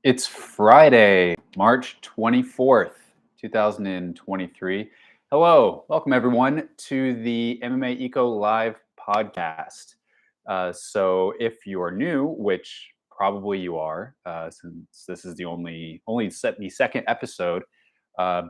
It's Friday, March 24th, 2023. Hello, welcome everyone to the MMA Eco Live podcast. So, if you are new, which probably you are, since this is the second episode,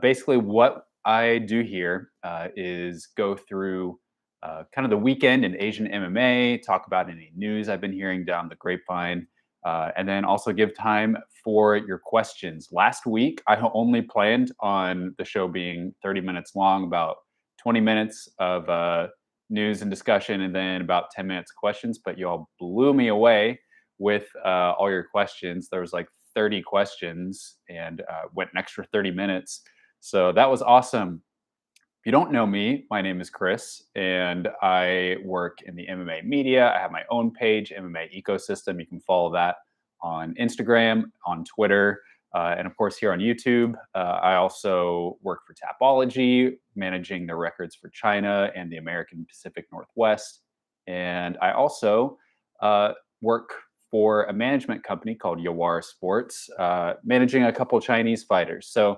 basically what I do here is go through kind of the weekend in Asian MMA, talk about any news I've been hearing down the grapevine, and then also give time for your questions. Last week, I only planned on the show being 30 minutes long, about 20 minutes of news and discussion, and then about 10 minutes of questions. But you all blew me away with all your questions. There was like 30 questions and went an extra 30 minutes. So that was awesome. If you don't know me, my name is Chris, and I work in the MMA media. I have my own page, MMA Ecosystem. You can follow that on Instagram, on Twitter, and of course here on YouTube. I also work for Tapology, managing the records for China and the American Pacific Northwest. And I also work for a management company called Yawara Sports, managing a couple Chinese fighters. So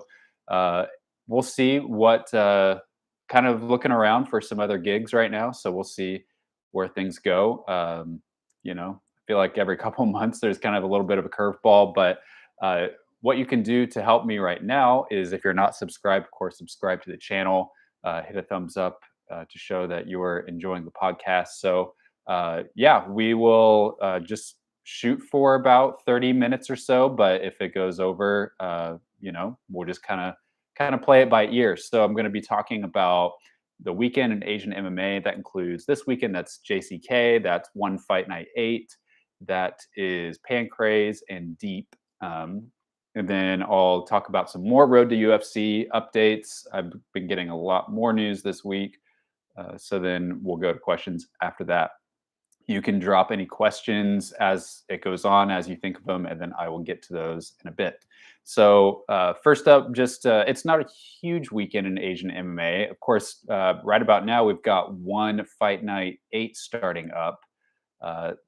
we'll see what kind of looking around for some other gigs right now. So we'll see where things go. I feel like every couple months there's kind of a little bit of a curveball, but what you can do to help me right now is if you're not subscribed, of course, subscribe to the channel, hit a thumbs up to show that you're enjoying the podcast. So, yeah, we will just shoot for about 30 minutes or so, but if it goes over, we'll just kind of play it by ear. So I'm going to be talking about the weekend in Asian MMA. That includes this weekend. That's JCK. That's One Fight Night 8. That is Pancrase and Deep. And then I'll talk about some more Road to UFC updates. I've been getting a lot more news this week. So then we'll go to questions after that. You can drop any questions as it goes on, as you think of them, and then I will get to those in a bit. So first up, just it's not a huge weekend in Asian MMA. Of course, right about now, we've got One Fight Night 8 starting up.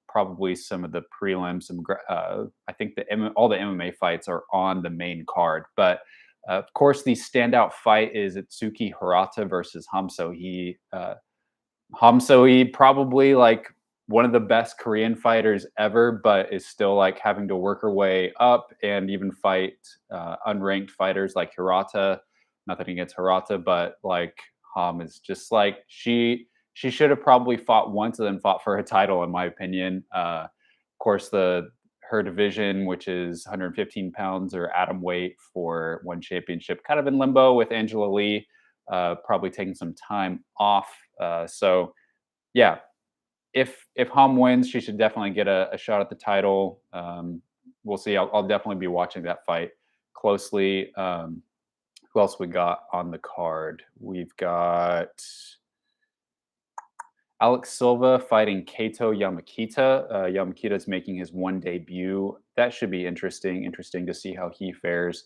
Probably some of the prelims. I think all the MMA fights are on the main card. But of course, the standout fight is Itsuki Hirata versus Hamsohee. Hamsohee, probably like one of the best Korean fighters ever, but is still like having to work her way up and even fight unranked fighters like Hirata. Nothing against Hirata, but like Ham is just like she should have probably fought once and then fought for her title, in my opinion. Of course, her division, which is 115 pounds or atom weight for one championship, kind of in limbo with Angela Lee, probably taking some time off. So yeah, if Hum wins, she should definitely get a shot at the title. We'll see. I'll definitely be watching that fight closely. Who else we got on the card? We've got Alex Silva fighting Kato Yamakita. Yamakita is making his one debut. That should be interesting. Interesting to see how he fares.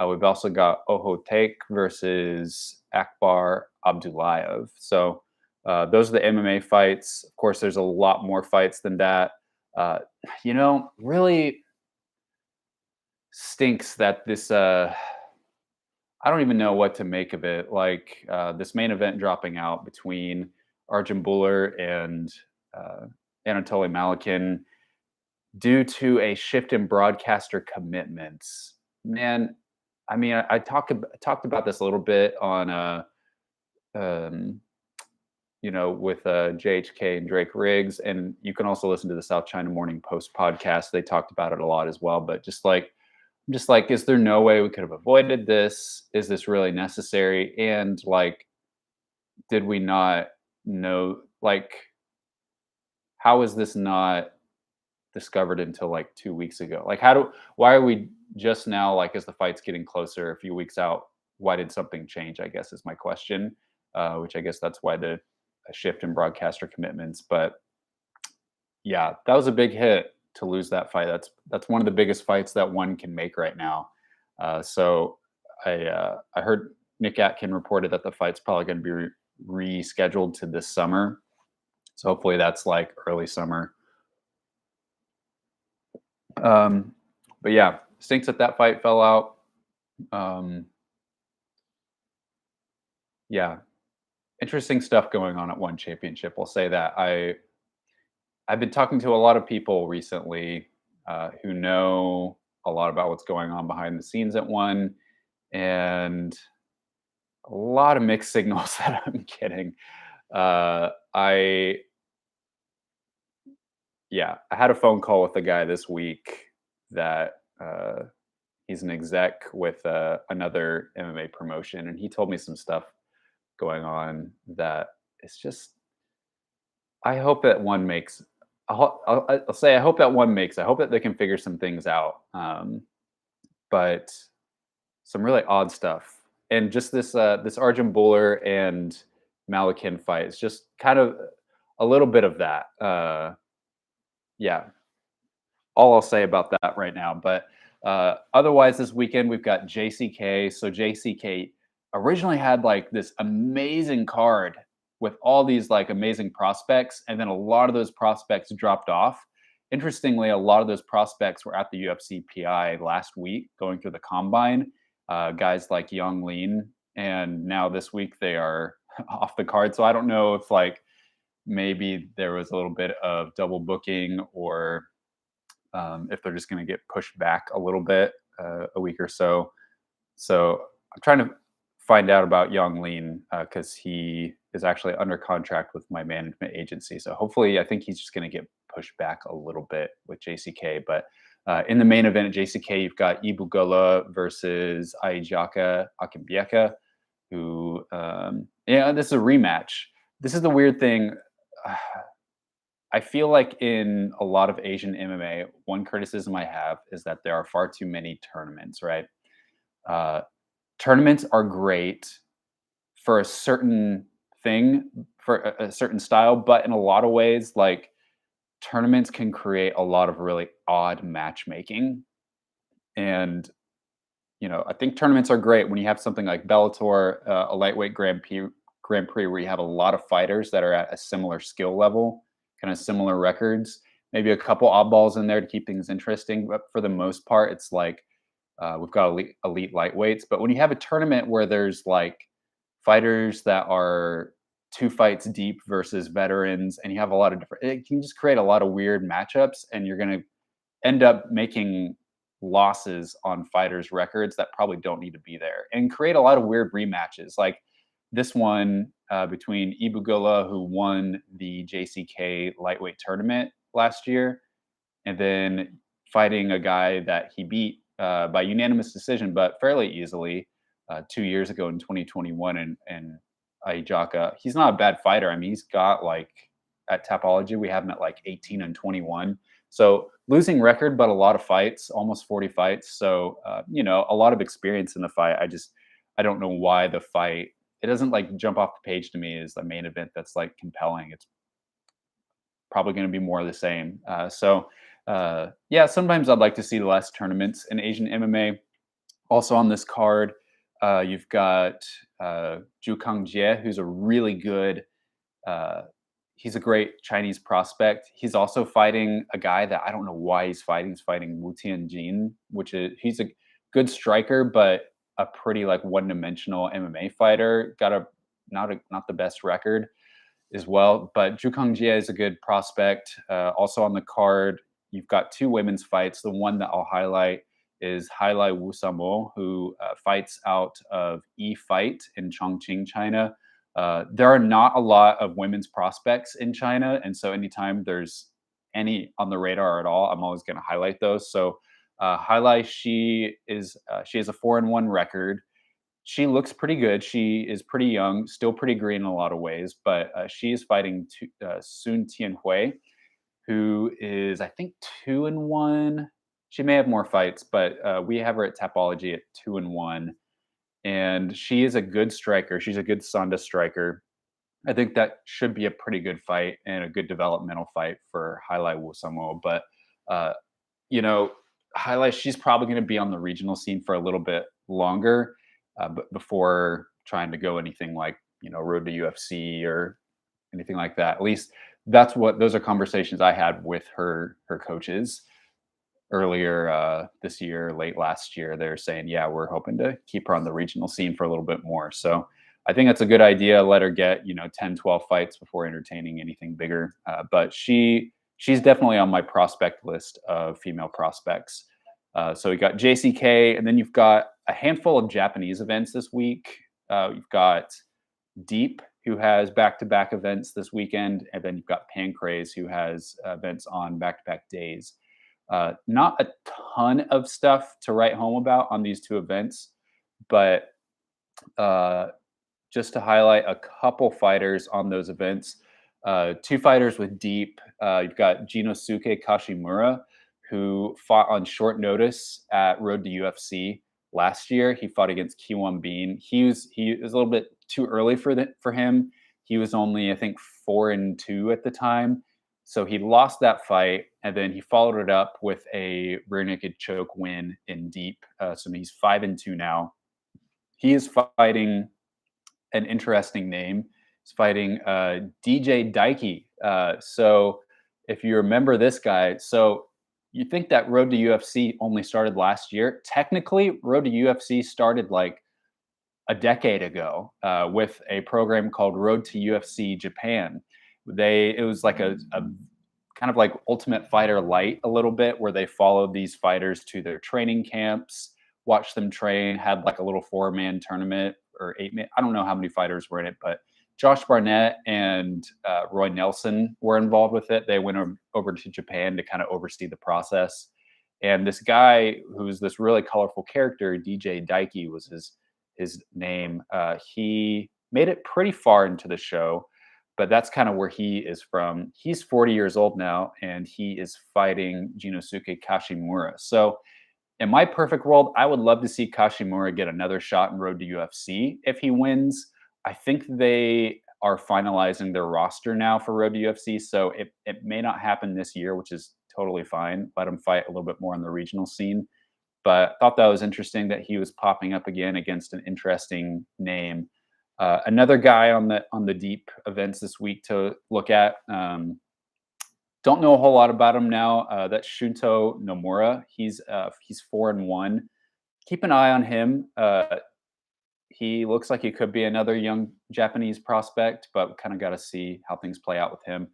We've also got Oho Take versus Akbar Abdullayev. So those are the MMA fights. Of course, there's a lot more fights than that. Really stinks that this. I don't even know what to make of it. Like this main event dropping out between Arjun Buller and Anatoly Malikin due to a shift in broadcaster commitments. Man, I mean, I talked about this a little bit on um, with JHK and Drake Riggs, and you can also listen to the South China Morning Post podcast. They talked about it a lot as well. But just like, is there no way we could have avoided this? Is this really necessary? And like, did we not know? Like, how is this not discovered until like 2 weeks ago? Like, why are we just now, like, as the fight's getting closer, a few weeks out? Why did something change? I guess is my question. Which I guess that's why the a shift in broadcaster commitments. But yeah, that was a big hit to lose that fight. That's one of the biggest fights that one can make right now. So I heard Nick Atkin reported that the fight's probably going to be rescheduled to this summer. So hopefully that's like early summer. But yeah, stinks that that fight fell out. Um, yeah, interesting stuff going on at One Championship. I'll say that. I've been talking to a lot of people recently who know a lot about what's going on behind the scenes at One, and a lot of mixed signals that I'm getting. I Yeah, I had a phone call with a guy this week that he's an exec with another MMA promotion, and he told me some stuff going on that it's just. I hope that one makes. I'll say I hope that one makes. I hope that they can figure some things out. But some really odd stuff, and just this Arjun Bowler and Malakin fight is just kind of a little bit of that. Yeah, all I'll say about that right now. But otherwise, this weekend we've got JCK. So JCK originally had like this amazing card with all these like amazing prospects, and then a lot of those prospects dropped off. Interestingly, a lot of those prospects were at the UFC PI last week, going through the combine. Guys like Young Lean, and now this week they are off the card. So I don't know if like maybe there was a little bit of double booking or if they're just going to get pushed back a little bit, a week or so. So I'm trying to find out about Young Lean because he is actually under contract with my management agency. So hopefully, I think he's just going to get pushed back a little bit with JCK. But in the main event at JCK, you've got Ibu Gola versus Aijaka Akimbieka, who, yeah, this is a rematch. This is the weird thing. I feel like in a lot of Asian MMA, one criticism I have is that there are far too many tournaments, right? Uh, Tournaments are great for a certain thing, for a certain style, but in a lot of ways, like tournaments can create a lot of really odd matchmaking. And, I think tournaments are great when you have something like Bellator, a lightweight Grand Prix where you have a lot of fighters that are at a similar skill level, kind of similar records, maybe a couple oddballs in there to keep things interesting. But for the most part, it's like we've got elite lightweights. But when you have a tournament where there's like fighters that are two fights deep versus veterans, and you have a lot of different, it can just create a lot of weird matchups, and you're going to end up making losses on fighters' records that probably don't need to be there, and create a lot of weird rematches. Like this one between Ibugola, who won the JCK lightweight tournament last year, and then fighting a guy that he beat by unanimous decision, but fairly easily 2 years ago in 2021. And Aijaka, he's not a bad fighter. I mean, he's got like at Tapology, we have him at like 18-21. So losing record, but a lot of fights, almost 40 fights. So, a lot of experience in the fight. I don't know why the fight, it doesn't like jump off the page to me as the main event that's like compelling. It's probably going to be more of the same. Yeah, sometimes I'd like to see less tournaments in Asian MMA. Also on this card, you've got Zhu Kangjie, who's a really good. Uh, he's a great Chinese prospect. He's also fighting a guy that I don't know why he's fighting. He's fighting Wu Tianjin, which is he's a good striker, but a pretty like one-dimensional MMA fighter. Got a not the best record as well. But Zhu Kangjie is a good prospect. Also on the card, you've got two women's fights. The one that I'll highlight is Hailai Wu Samo, who fights out of E-Fight in Chongqing, China. There are not a lot of women's prospects in China, and so anytime there's any on the radar at all, I'm always going to highlight those. So Hailai, she has a 4-1 record. She looks pretty good. She is pretty young, still pretty green in a lot of ways, but she is fighting Sun Tianhui, who is, I think, 2-1. She may have more fights, but we have her at Tapology at 2-1. And she is a good striker. She's a good Sanda striker. I think that should be a pretty good fight and a good developmental fight for Hailai Wusamo. But, uh, you know, Hailai, she's probably going to be on the regional scene for a little bit longer but before trying to go anything like, road to UFC or anything like that. At least those are conversations I had with her coaches. earlier this year, late last year, they're saying, yeah, we're hoping to keep her on the regional scene for a little bit more. So I think that's a good idea. Let her get 10, 12 fights before entertaining anything bigger. But she's definitely on my prospect list of female prospects. So we got JCK, and then you've got a handful of Japanese events this week. You've got Deep, who has back-to-back events this weekend, and then you've got Pancrase, who has events on back-to-back days. Not a ton of stuff to write home about on these two events, but uh, just to highlight a couple fighters on those events. Two fighters with Deep. You've got Jinosuke Kashimura, who fought on short notice at Road to UFC last year. He fought against Kiwon Bean. He was a little bit too early for him. He was only, I think, 4-2 at the time. So he lost that fight, and then he followed it up with a rear naked choke win in Deep. So he's 5-2 now. He is fighting an interesting name. He's fighting DJ Daiki. So if you remember this guy, so you think that Road to UFC only started last year. Technically, Road to UFC started like a decade ago with a program called Road to UFC Japan. It was like a kind of like Ultimate Fighter light a little bit, where they followed these fighters to their training camps, watched them train, had like a little 4-man tournament or 8-man. I don't know how many fighters were in it, but Josh Barnett and Roy Nelson were involved with it. They went over to Japan to kind of oversee the process. And this guy, who's this really colorful character, DJ Daiki was his name. He made it pretty far into the show, but that's kind of where he is from. He's 40 years old now, and he is fighting Jinosuke Kashimura. So in my perfect world, I would love to see Kashimura get another shot in Road to UFC if he wins. I think they are finalizing their roster now for Road to UFC, so it may not happen this year, which is totally fine. Let him fight a little bit more on the regional scene. But thought that was interesting that he was popping up again against an interesting name. Another guy on the Deep events this week to look at. Don't know a whole lot about him now. That's Shunto Nomura. He's 4-1. Keep an eye on him. He looks like he could be another young Japanese prospect, but kind of got to see how things play out with him.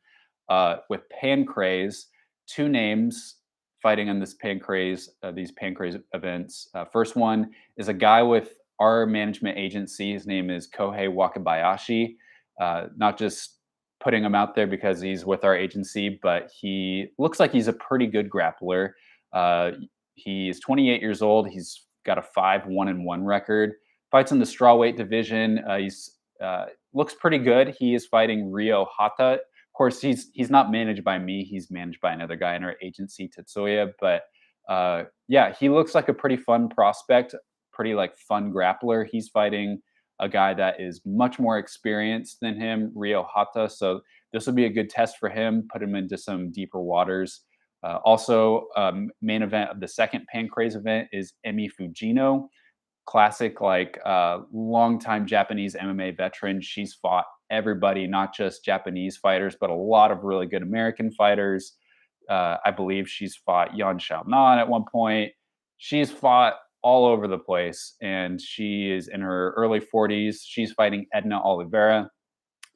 With Pancrase, two names fighting on these Pancrase events. First one is a guy with our management agency. His name is Kohei Wakabayashi. Not just putting him out there because he's with our agency, but he looks like he's a pretty good grappler. He's 28 years old. He's got a 5-1-1 record. Fights in the strawweight division. He's looks pretty good. He is fighting Ryo Hata. Of course, he's not managed by me. He's managed by another guy in our agency, Tetsuya. But yeah, he looks like a pretty fun prospect, pretty like fun grappler. He's fighting a guy that is much more experienced than him, Ryo Hata. So this will be a good test for him, put him into some deeper waters. Also, main event of the second Pancrase event is Emi Fujino, classic, like longtime Japanese MMA veteran. She's fought everybody, not just Japanese fighters, but a lot of really good American fighters. I believe she's fought Yan Xiaonan at one point. She's fought all over the place, and she is in her early 40s. She's fighting Edna Oliveira.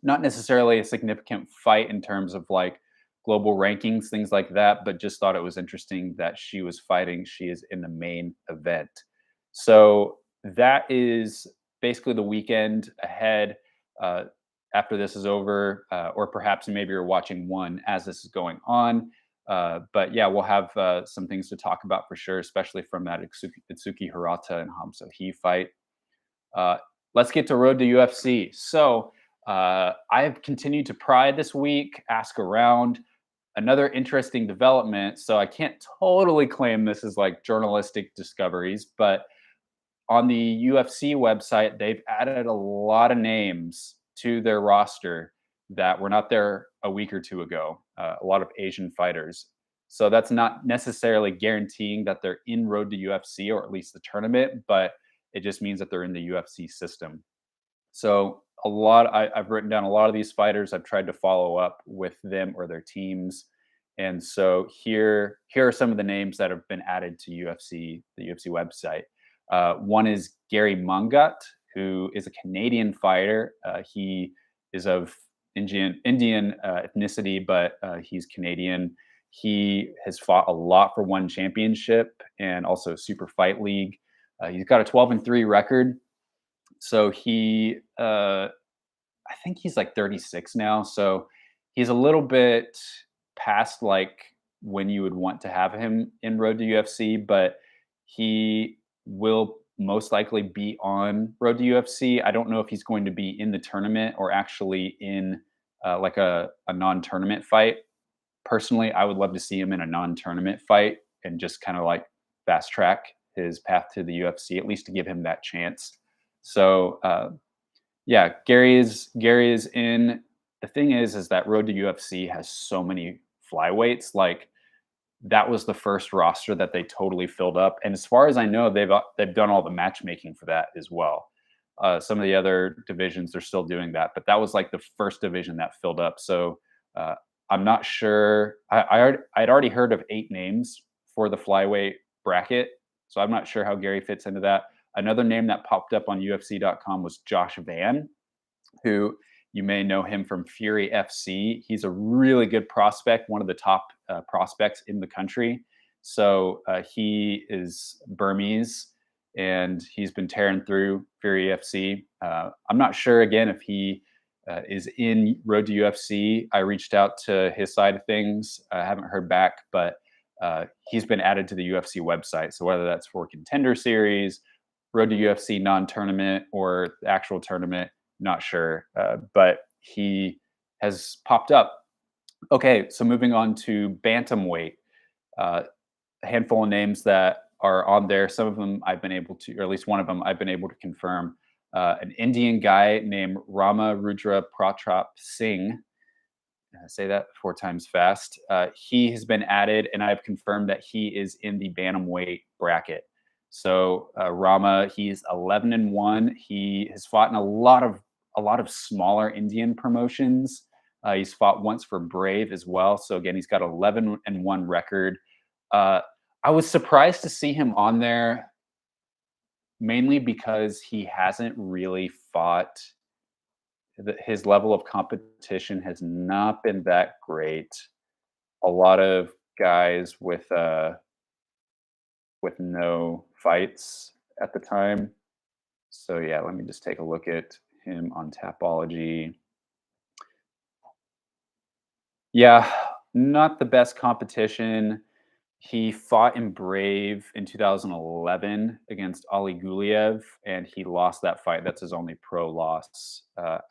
Not necessarily a significant fight in terms of like global rankings, things like that, but just thought it was interesting that she was fighting. She is in the main event. So that is basically the weekend ahead. After this is over, or perhaps maybe you're watching one as this is going on. But yeah, we'll have some things to talk about for sure, especially from that Itsuki Hirata and Hamza He fight. Let's get to Road to UFC. So I have continued to pry this week, ask around. Another interesting development. So I can't totally claim this is like journalistic discoveries, but on the UFC website, they've added a lot of names to their roster that were not there a week or two ago. A lot of Asian fighters. So that's not necessarily guaranteeing that they're in Road to UFC or at least the tournament, but it just means that they're in the UFC system. So I've written down a lot of these fighters. I've tried to follow up with them or their teams. And so here are some of the names that have been added to the UFC website. One is Gary Mungat, who is a Canadian fighter. He is of Indian ethnicity, but he's Canadian. He has fought a lot for one championship and also Super Fight League. He's got a 12-3 record. So I think he's like 36 now. So he's a little bit past like when you would want to have him in Road to UFC, but he will most likely be on Road to UFC. I don't know if he's going to be in the tournament or actually in like a non-tournament fight. Personally, I would love to see him in a non-tournament fight and just kind of like fast track his path to the UFC, at least to give him that chance. So yeah, Gary is in. The thing is that Road to UFC has so many flyweights. Like that was the first roster that they totally filled up, and as far as I know, they've done all the matchmaking for that as well. Some of the other divisions they're still doing that, but that was like the first division that filled up. So uh, I'm not sure. I'd already heard of 8 names for the flyweight bracket, so I'm not sure how Gary fits into that. Another name that popped up on UFC.com was Josh Van, who you may know him from Fury FC. He's a really good prospect, one of the top prospects in the country. So he is Burmese, and he's been tearing through Fury FC. I'm not sure, again, if he is in Road to UFC. I reached out to his side of things. I haven't heard back, but he's been added to the UFC website. So whether that's for Contender Series, Road to UFC non-tournament, or the actual tournament, not sure, but he has popped up. Okay, so moving on to bantamweight, a handful of names that are on there. Some of them I've been able to, or at least one of them I've been able to confirm. An Indian guy named Rama Rudra Pratap Singh. Say that 4 times fast. He has been added, and I've confirmed that he is in the bantamweight bracket. So Rama, he's 11-1. He has fought in a lot of smaller Indian promotions. He's fought once for Brave as well. So again, he's got 11-1 record. Uh, I was surprised to see him on there, mainly because he hasn't really fought. His level of competition has not been that great. A lot of guys with no fights at the time. So yeah, let me just take a look at him on Tapology. Yeah, not the best competition. He fought in Brave in 2011 against Ali Guliev, and he lost that fight. That's his only pro loss.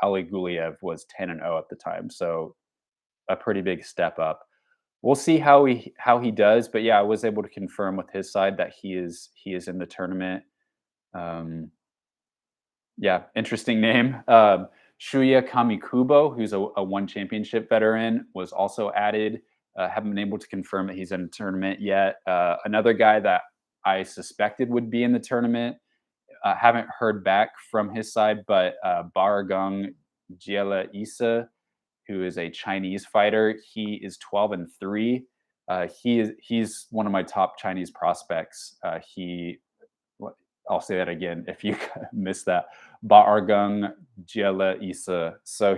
Ali Guliev was 10-0 at the time, so a pretty big step up. We'll see how he does, but yeah, I was able to confirm with his side that he is in the tournament. Um, yeah, interesting name. Shuya Kamikubo, who's a one championship veteran, was also added. Haven't been able to confirm that he's in the tournament yet. Another guy that I suspected would be in the tournament. Haven't heard back from his side, but Baragung Jiela Isa, who is a Chinese fighter, he is 12-3. He's one of my top Chinese prospects. I'll say that again if you missed that. Baragung Jiela Isa. So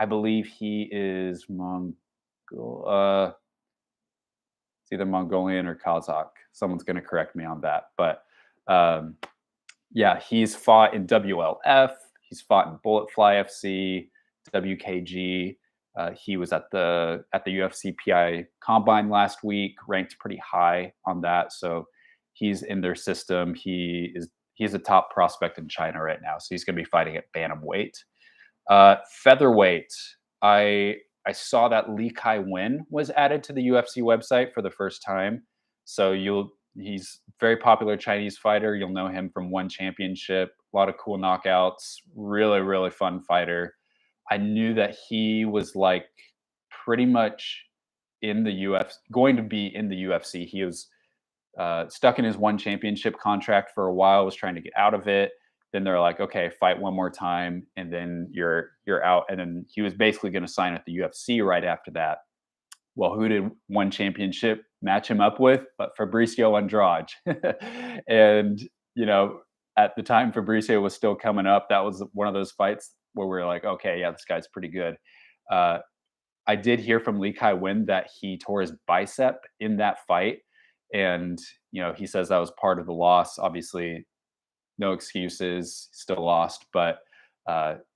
I believe he is it's either Mongolian or Kazakh. Someone's going to correct me on that. But yeah, he's fought in WLF. He's fought in Bulletfly FC, WKG. He was at the UFC PI Combine last week, ranked pretty high on that. So he's in their system. He's a top prospect in China right now. So he's going to be fighting at bantamweight. Featherweight. I saw that Li Kai Wen was added to the UFC website for the first time. So he's a very popular Chinese fighter. You'll know him from one championship, a lot of cool knockouts, really, really fun fighter. I knew that he was like pretty much in the UFC, going to be in the UFC. He was stuck in his one championship contract for a while, was trying to get out of it. Then they're like, okay, fight one more time, and then you're out. And then he was basically going to sign at the UFC right after that. Well, who did one championship match him up with? But Fabricio Andrade. And, you know, at the time Fabricio was still coming up, that was one of those fights where we are like, okay, yeah, this guy's pretty good. Uh, I did hear from Lee Kai Win that he tore his bicep in that fight. And, you know, he says that was part of the loss. Obviously, no excuses, still lost. But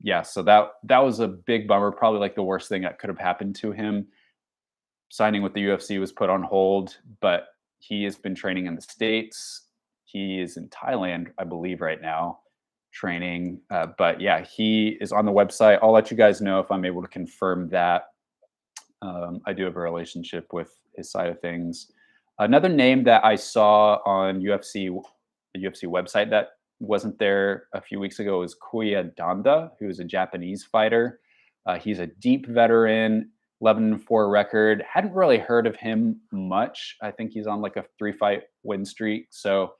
yeah, so that was a big bummer, probably like the worst thing that could have happened to him. Signing with the UFC was put on hold, but he has been training in the States. He is in Thailand, I believe, right now, training. But yeah, he is on the website. I'll let you guys know if I'm able to confirm that. I do have a relationship with his side of things. Another name that I saw on the UFC website that wasn't there a few weeks ago was Kuya Danda, who is a Japanese fighter. He's a deep veteran, 11-4 record. Hadn't really heard of him much. I think he's on like a 3-fight win streak. So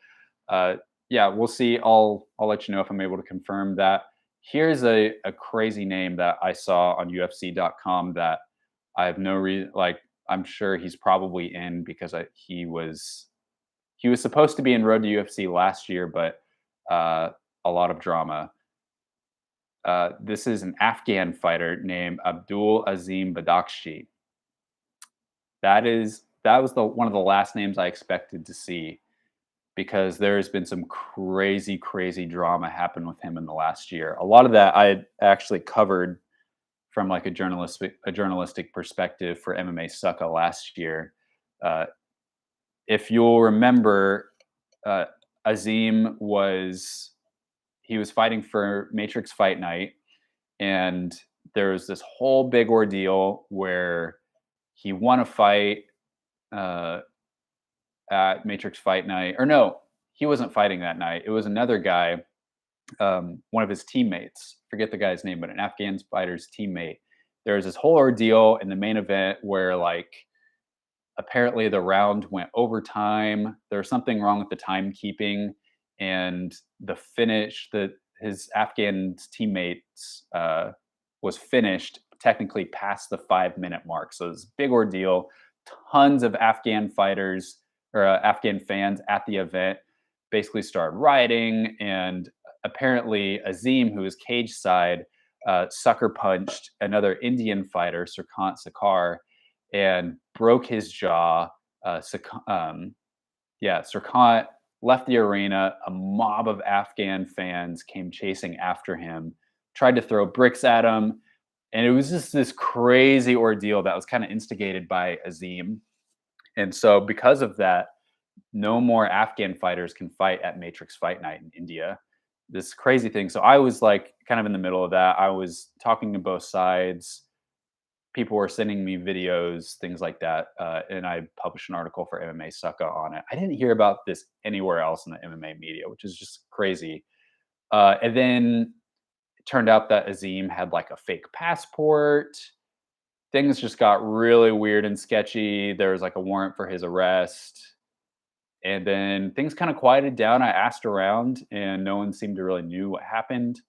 uh, yeah, we'll see. I'll let you know if I'm able to confirm that. Here's a crazy name that I saw on UFC.com that I have no reason. Like, I'm sure he's probably in because he was supposed to be in Road to UFC last year, but a lot of drama. This is an Afghan fighter named Abdul Azim Badakshi. That was the one of the last names I expected to see because there's been some crazy, crazy drama happen with him in the last year. A lot of that I had actually covered from like a journalistic perspective for MMA Sucka last year. Uh, if you'll remember, uh, Azim was fighting for Matrix Fight Night, and there was this whole big ordeal where he won a fight uh, at Matrix Fight Night, or no, he wasn't fighting that night. It was another guy, one of his teammates. Forget the guy's name, but an Afghan fighter's teammate. There was this whole ordeal in the main event where like apparently the round went overtime. There was something wrong with the timekeeping, and the finish that his Afghan teammates was finished technically past the 5 minute mark. So it was a big ordeal. Tons of Afghan fighters or Afghan fans at the event basically started rioting, and apparently Azim, who was cage side, sucker punched another Indian fighter, Sirkant Sakar, and broke his jaw. Yeah, Sirkant left the arena. A mob of Afghan fans came chasing after him, tried to throw bricks at him. And it was just this crazy ordeal that was kind of instigated by Azim. And so, because of that, no more Afghan fighters can fight at Matrix Fight Night in India. This crazy thing. So, I was like kind of in the middle of that. I was talking to both sides. People were sending me videos, things like that, and I published an article for MMA Sucka on it. I didn't hear about this anywhere else in the MMA media, which is just crazy. And then it turned out that Azim had like a fake passport. Things just got really weird and sketchy. There was like a warrant for his arrest. And then things kind of quieted down. I asked around, and no one seemed to really knew what happened.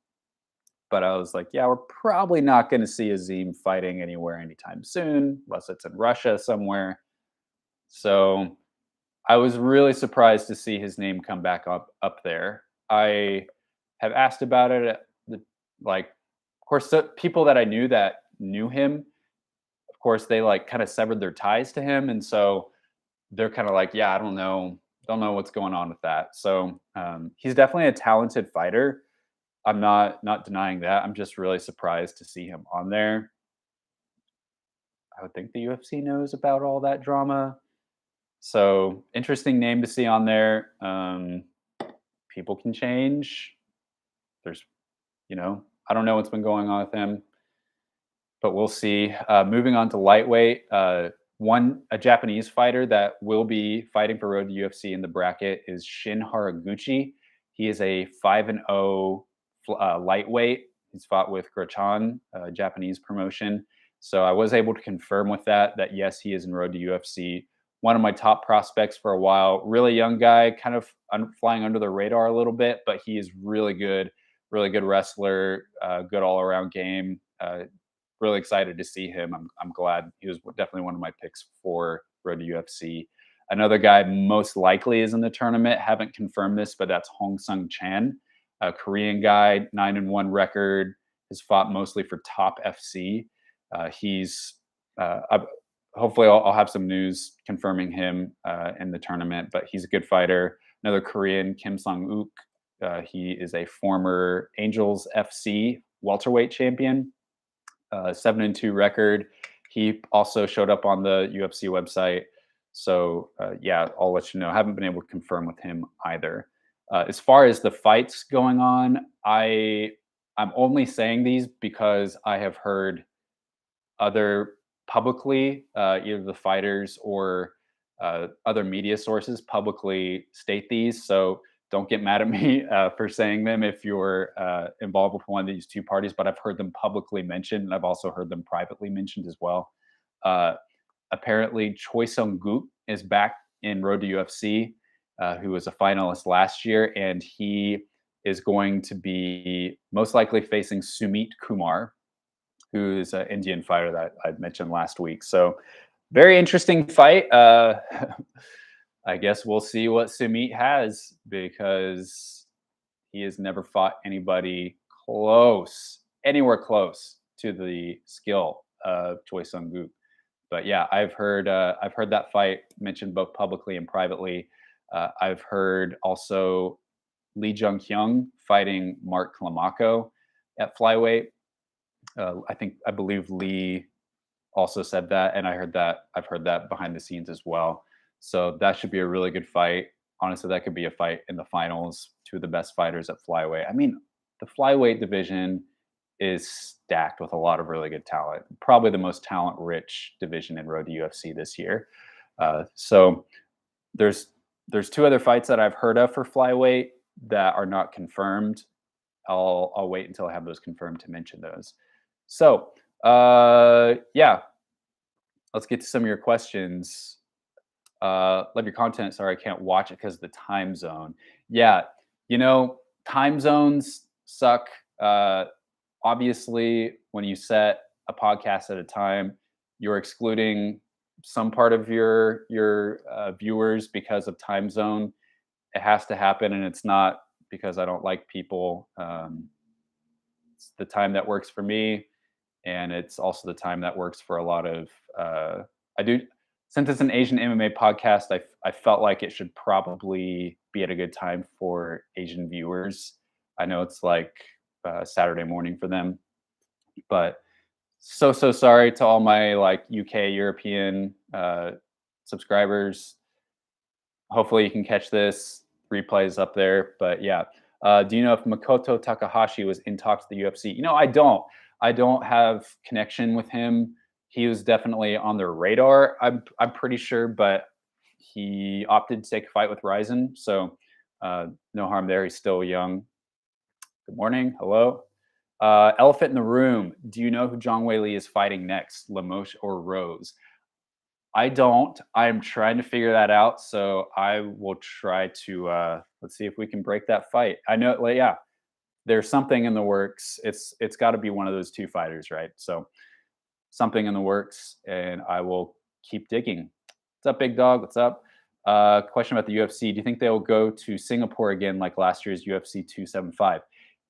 But I was like, yeah, we're probably not going to see Azim fighting anywhere anytime soon, unless it's in Russia somewhere. So I was really surprised to see his name come back up there. I have asked about it. Like, of course, people that I knew that knew him, of course, they like kind of severed their ties to him, and so they're kind of like, yeah, I don't know what's going on with that. So he's definitely a talented fighter. I'm not denying that. I'm just really surprised to see him on there. I would think the UFC knows about all that drama. So interesting name to see on there. People can change. There's, I don't know what's been going on with him, but we'll see. Moving on to lightweight, a Japanese fighter that will be fighting for Road to UFC in the bracket is Shin Haraguchi. He is a 5-0 lightweight. He's fought with Grachan, Japanese promotion. So I was able to confirm with that yes, he is in Road to UFC. One of my top prospects for a while. Really young guy, kind of flying under the radar a little bit, but he is really good wrestler, good all around game. really excited to see him. I'm glad he was definitely one of my picks for Road to UFC. Another guy most likely is in the tournament. Haven't confirmed this, but that's Hong Sung Chan, a Korean guy, 9-1 record. Has fought mostly for Top FC. He's hopefully I'll have some news confirming him in the tournament, but he's a good fighter. Another Korean, Kim Sung-uk. He is a former Angels FC welterweight champion, 7-2 record. He also showed up on the UFC website. So yeah, I'll let you know. I haven't been able to confirm with him either. As far as the fights going on, I'm only saying these because I have heard other publicly, either the fighters or other media sources publicly state these. So don't get mad at me for saying them if you're involved with one of these two parties, but I've heard them publicly mentioned, and I've also heard them privately mentioned as well. Uh, Apparently, Choi Sung-gook is back in Road to UFC, who was a finalist last year, and he is going to be most likely facing Sumit Kumar, who's an Indian fighter that I mentioned last week. So very interesting fight. I guess we'll see what Sumit has, because he has never fought anybody anywhere close to the skill of Choi Sung-gook. But yeah, I've heard that fight mentioned both publicly and privately. I've heard also Lee Jung-hyung fighting Mark Climaco at flyweight. I believe Lee also said that, and I've heard that behind the scenes as well. So that should be a really good fight. Honestly, that could be a fight in the finals. Two of the best fighters at flyweight. I mean, the flyweight division is stacked with a lot of really good talent. Probably the most talent-rich division in Road to UFC this year. So there's two other fights that I've heard of for flyweight that are not confirmed. I'll wait until I have those confirmed to mention those. So yeah, let's get to some of your questions. Love your content. Sorry, I can't watch it because of the time zone. Yeah, time zones suck. Obviously, when you set a podcast at a time, you're excluding some part of your viewers because of time zone. It has to happen, and it's not because I don't like people. It's the time that works for me, and it's also the time that works for a lot of I do. Since it's an Asian MMA podcast, I felt like it should probably be at a good time for Asian viewers. I know it's like Saturday morning for them, but so sorry to all my like UK European subscribers. Hopefully you can catch this. Replays up there, but yeah. Do you know if Makoto Takahashi was in talks with the UFC? I don't. I don't have connection with him. He was definitely on their radar. I'm pretty sure, but he opted to take a fight with Ryzen, so no harm there. He's still young. Good morning. Hello. Elephant in the room. Do you know who Zhang Weili is fighting next, Lamoche or Rose? I don't. I'm trying to figure that out. So I will try to let's see if we can break that fight. I know, yeah, there's something in the works. It's got to be one of those two fighters, right? So something in the works, and I will keep digging. What's up, big dog? What's up? Question about the UFC. Do you think they'll go to Singapore again like last year's UFC 275?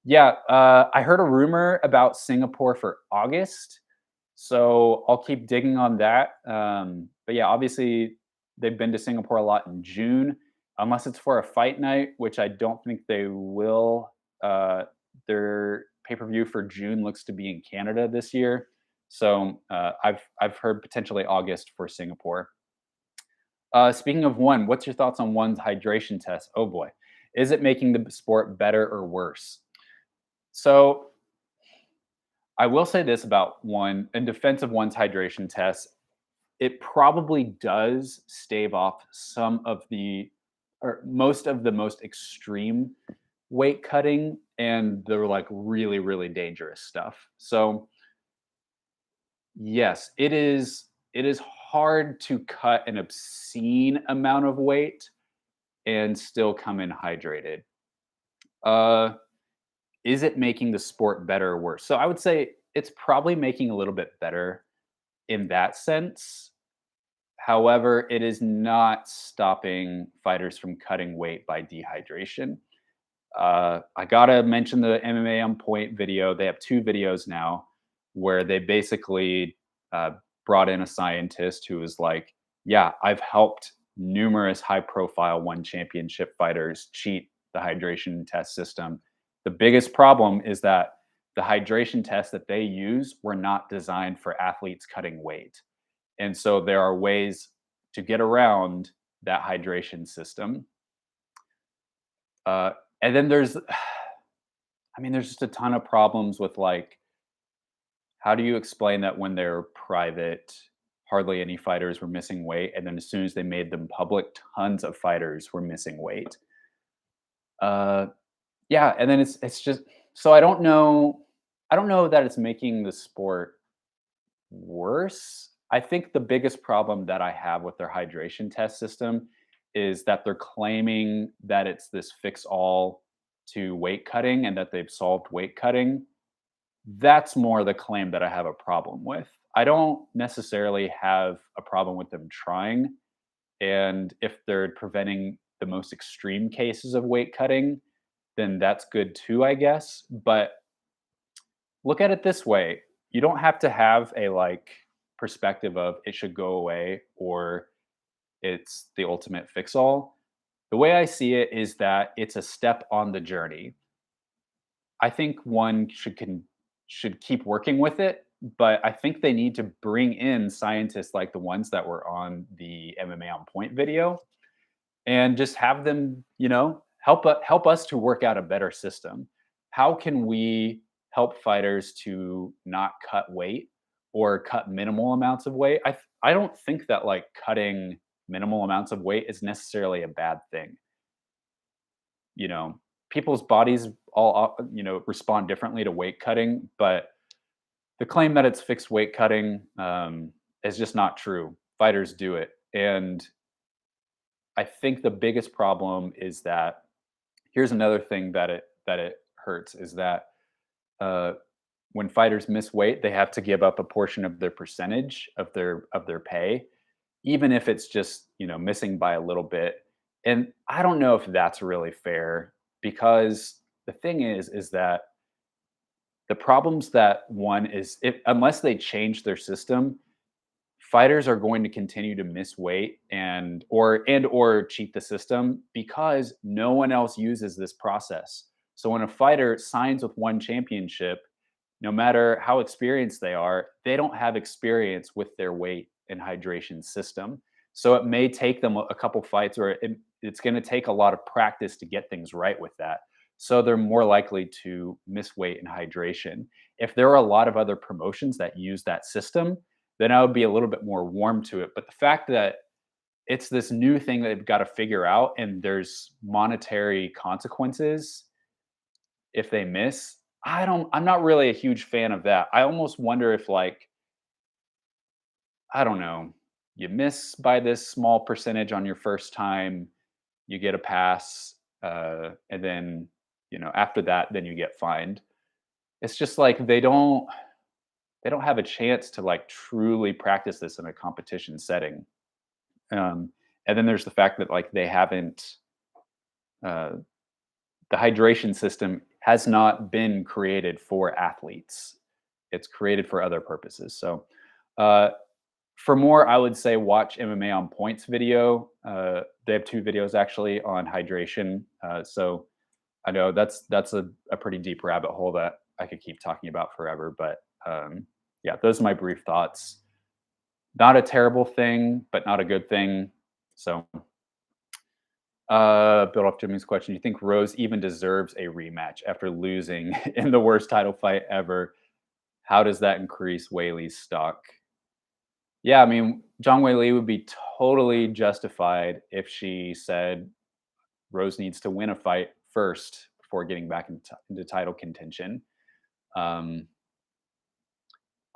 Yeah, I heard a rumor about Singapore for August. So I'll keep digging on that. But yeah, obviously they've been to Singapore a lot in June, unless it's for a fight night, which I don't think they will. Their pay-per-view for June looks to be in Canada this year. So I've heard potentially August for Singapore. Speaking of one, what's your thoughts on one's hydration test? Oh boy, is it making the sport better or worse? So I will say this about one, in defense of one's hydration test, it probably does stave off some of or most of the most extreme weight cutting and the like really, really dangerous stuff. So yes, it is hard to cut an obscene amount of weight and still come in hydrated. Is it making the sport better or worse? So I would say it's probably making a little bit better in that sense. However, it is not stopping fighters from cutting weight by dehydration. I gotta mention the MMA on Point video. They have 2 videos now where they basically uh, brought in a scientist who was like, "Yeah, I've helped numerous high-profile one championship fighters cheat the hydration test system. The biggest problem is that the hydration tests that they use were not designed for athletes cutting weight, and so there are ways to get around that hydration system." Uh, and then there's I mean, there's just a ton of problems with like, how do you explain that when they're private, hardly any fighters were missing weight, and then as soon as they made them public, tons of fighters were missing weight. Uh, yeah, and then it's just so I don't know. I don't know that it's making the sport worse. I think the biggest problem that I have with their hydration test system is that they're claiming that it's this fix all to weight cutting and that they've solved weight cutting. That's more the claim that I have a problem with. I don't necessarily have a problem with them trying. And if they're preventing the most extreme cases of weight cutting, then that's good too, I guess. But look at it this way, you don't have to have a like perspective of it should go away or it's the ultimate fix all. The way I see it is that it's a step on the journey. I think one should keep working with it, but I think they need to bring in scientists like the ones that were on the MMA on Point video and just have them, help us to work out a better system. How can we help fighters to not cut weight or cut minimal amounts of weight? I don't think that like cutting minimal amounts of weight is necessarily a bad thing. You know, people's bodies all respond differently to weight cutting, but the claim that it's fixed weight cutting is just not true. Fighters do it, and I think the biggest problem is that here's another thing that it hurts is that uh, when fighters miss weight, they have to give up a portion of their percentage of their pay, even if it's just missing by a little bit. And I don't know if that's really fair because the thing is that the problems that one is if unless they change their system, fighters are going to continue to miss weight and or cheat the system because no one else uses this process. So when a fighter signs with one championship, no matter how experienced they are, they don't have experience with their weight and hydration system. So it may take them a couple fights or it's going to take a lot of practice to get things right with that. So they're more likely to miss weight and hydration. If there are a lot of other promotions that use that system, then I would be a little bit more warm to it. But the fact that it's this new thing that they've got to figure out and there's monetary consequences if they miss, I'm not really a huge fan of that. I almost wonder if like, I don't know, you miss by this small percentage on your first time, you get a pass, and then, after that, then you get fined. It's just like they don't have a chance to like truly practice this in a competition setting. Um, and then there's the fact that like they haven't uh, the hydration system has not been created for athletes. It's created for other purposes. So uh, for more, I would say watch MMA on Points video. They have 2 videos actually on hydration. So I know that's a pretty deep rabbit hole that I could keep talking about forever. But yeah, those are my brief thoughts. Not a terrible thing, but not a good thing. So, build off Jimmy's question. Do you think Rose even deserves a rematch after losing in the worst title fight ever? How does that increase Whaley's stock? Yeah, I mean, John Whaley would be totally justified if she said Rose needs to win a fight first before getting back into title contention. Um,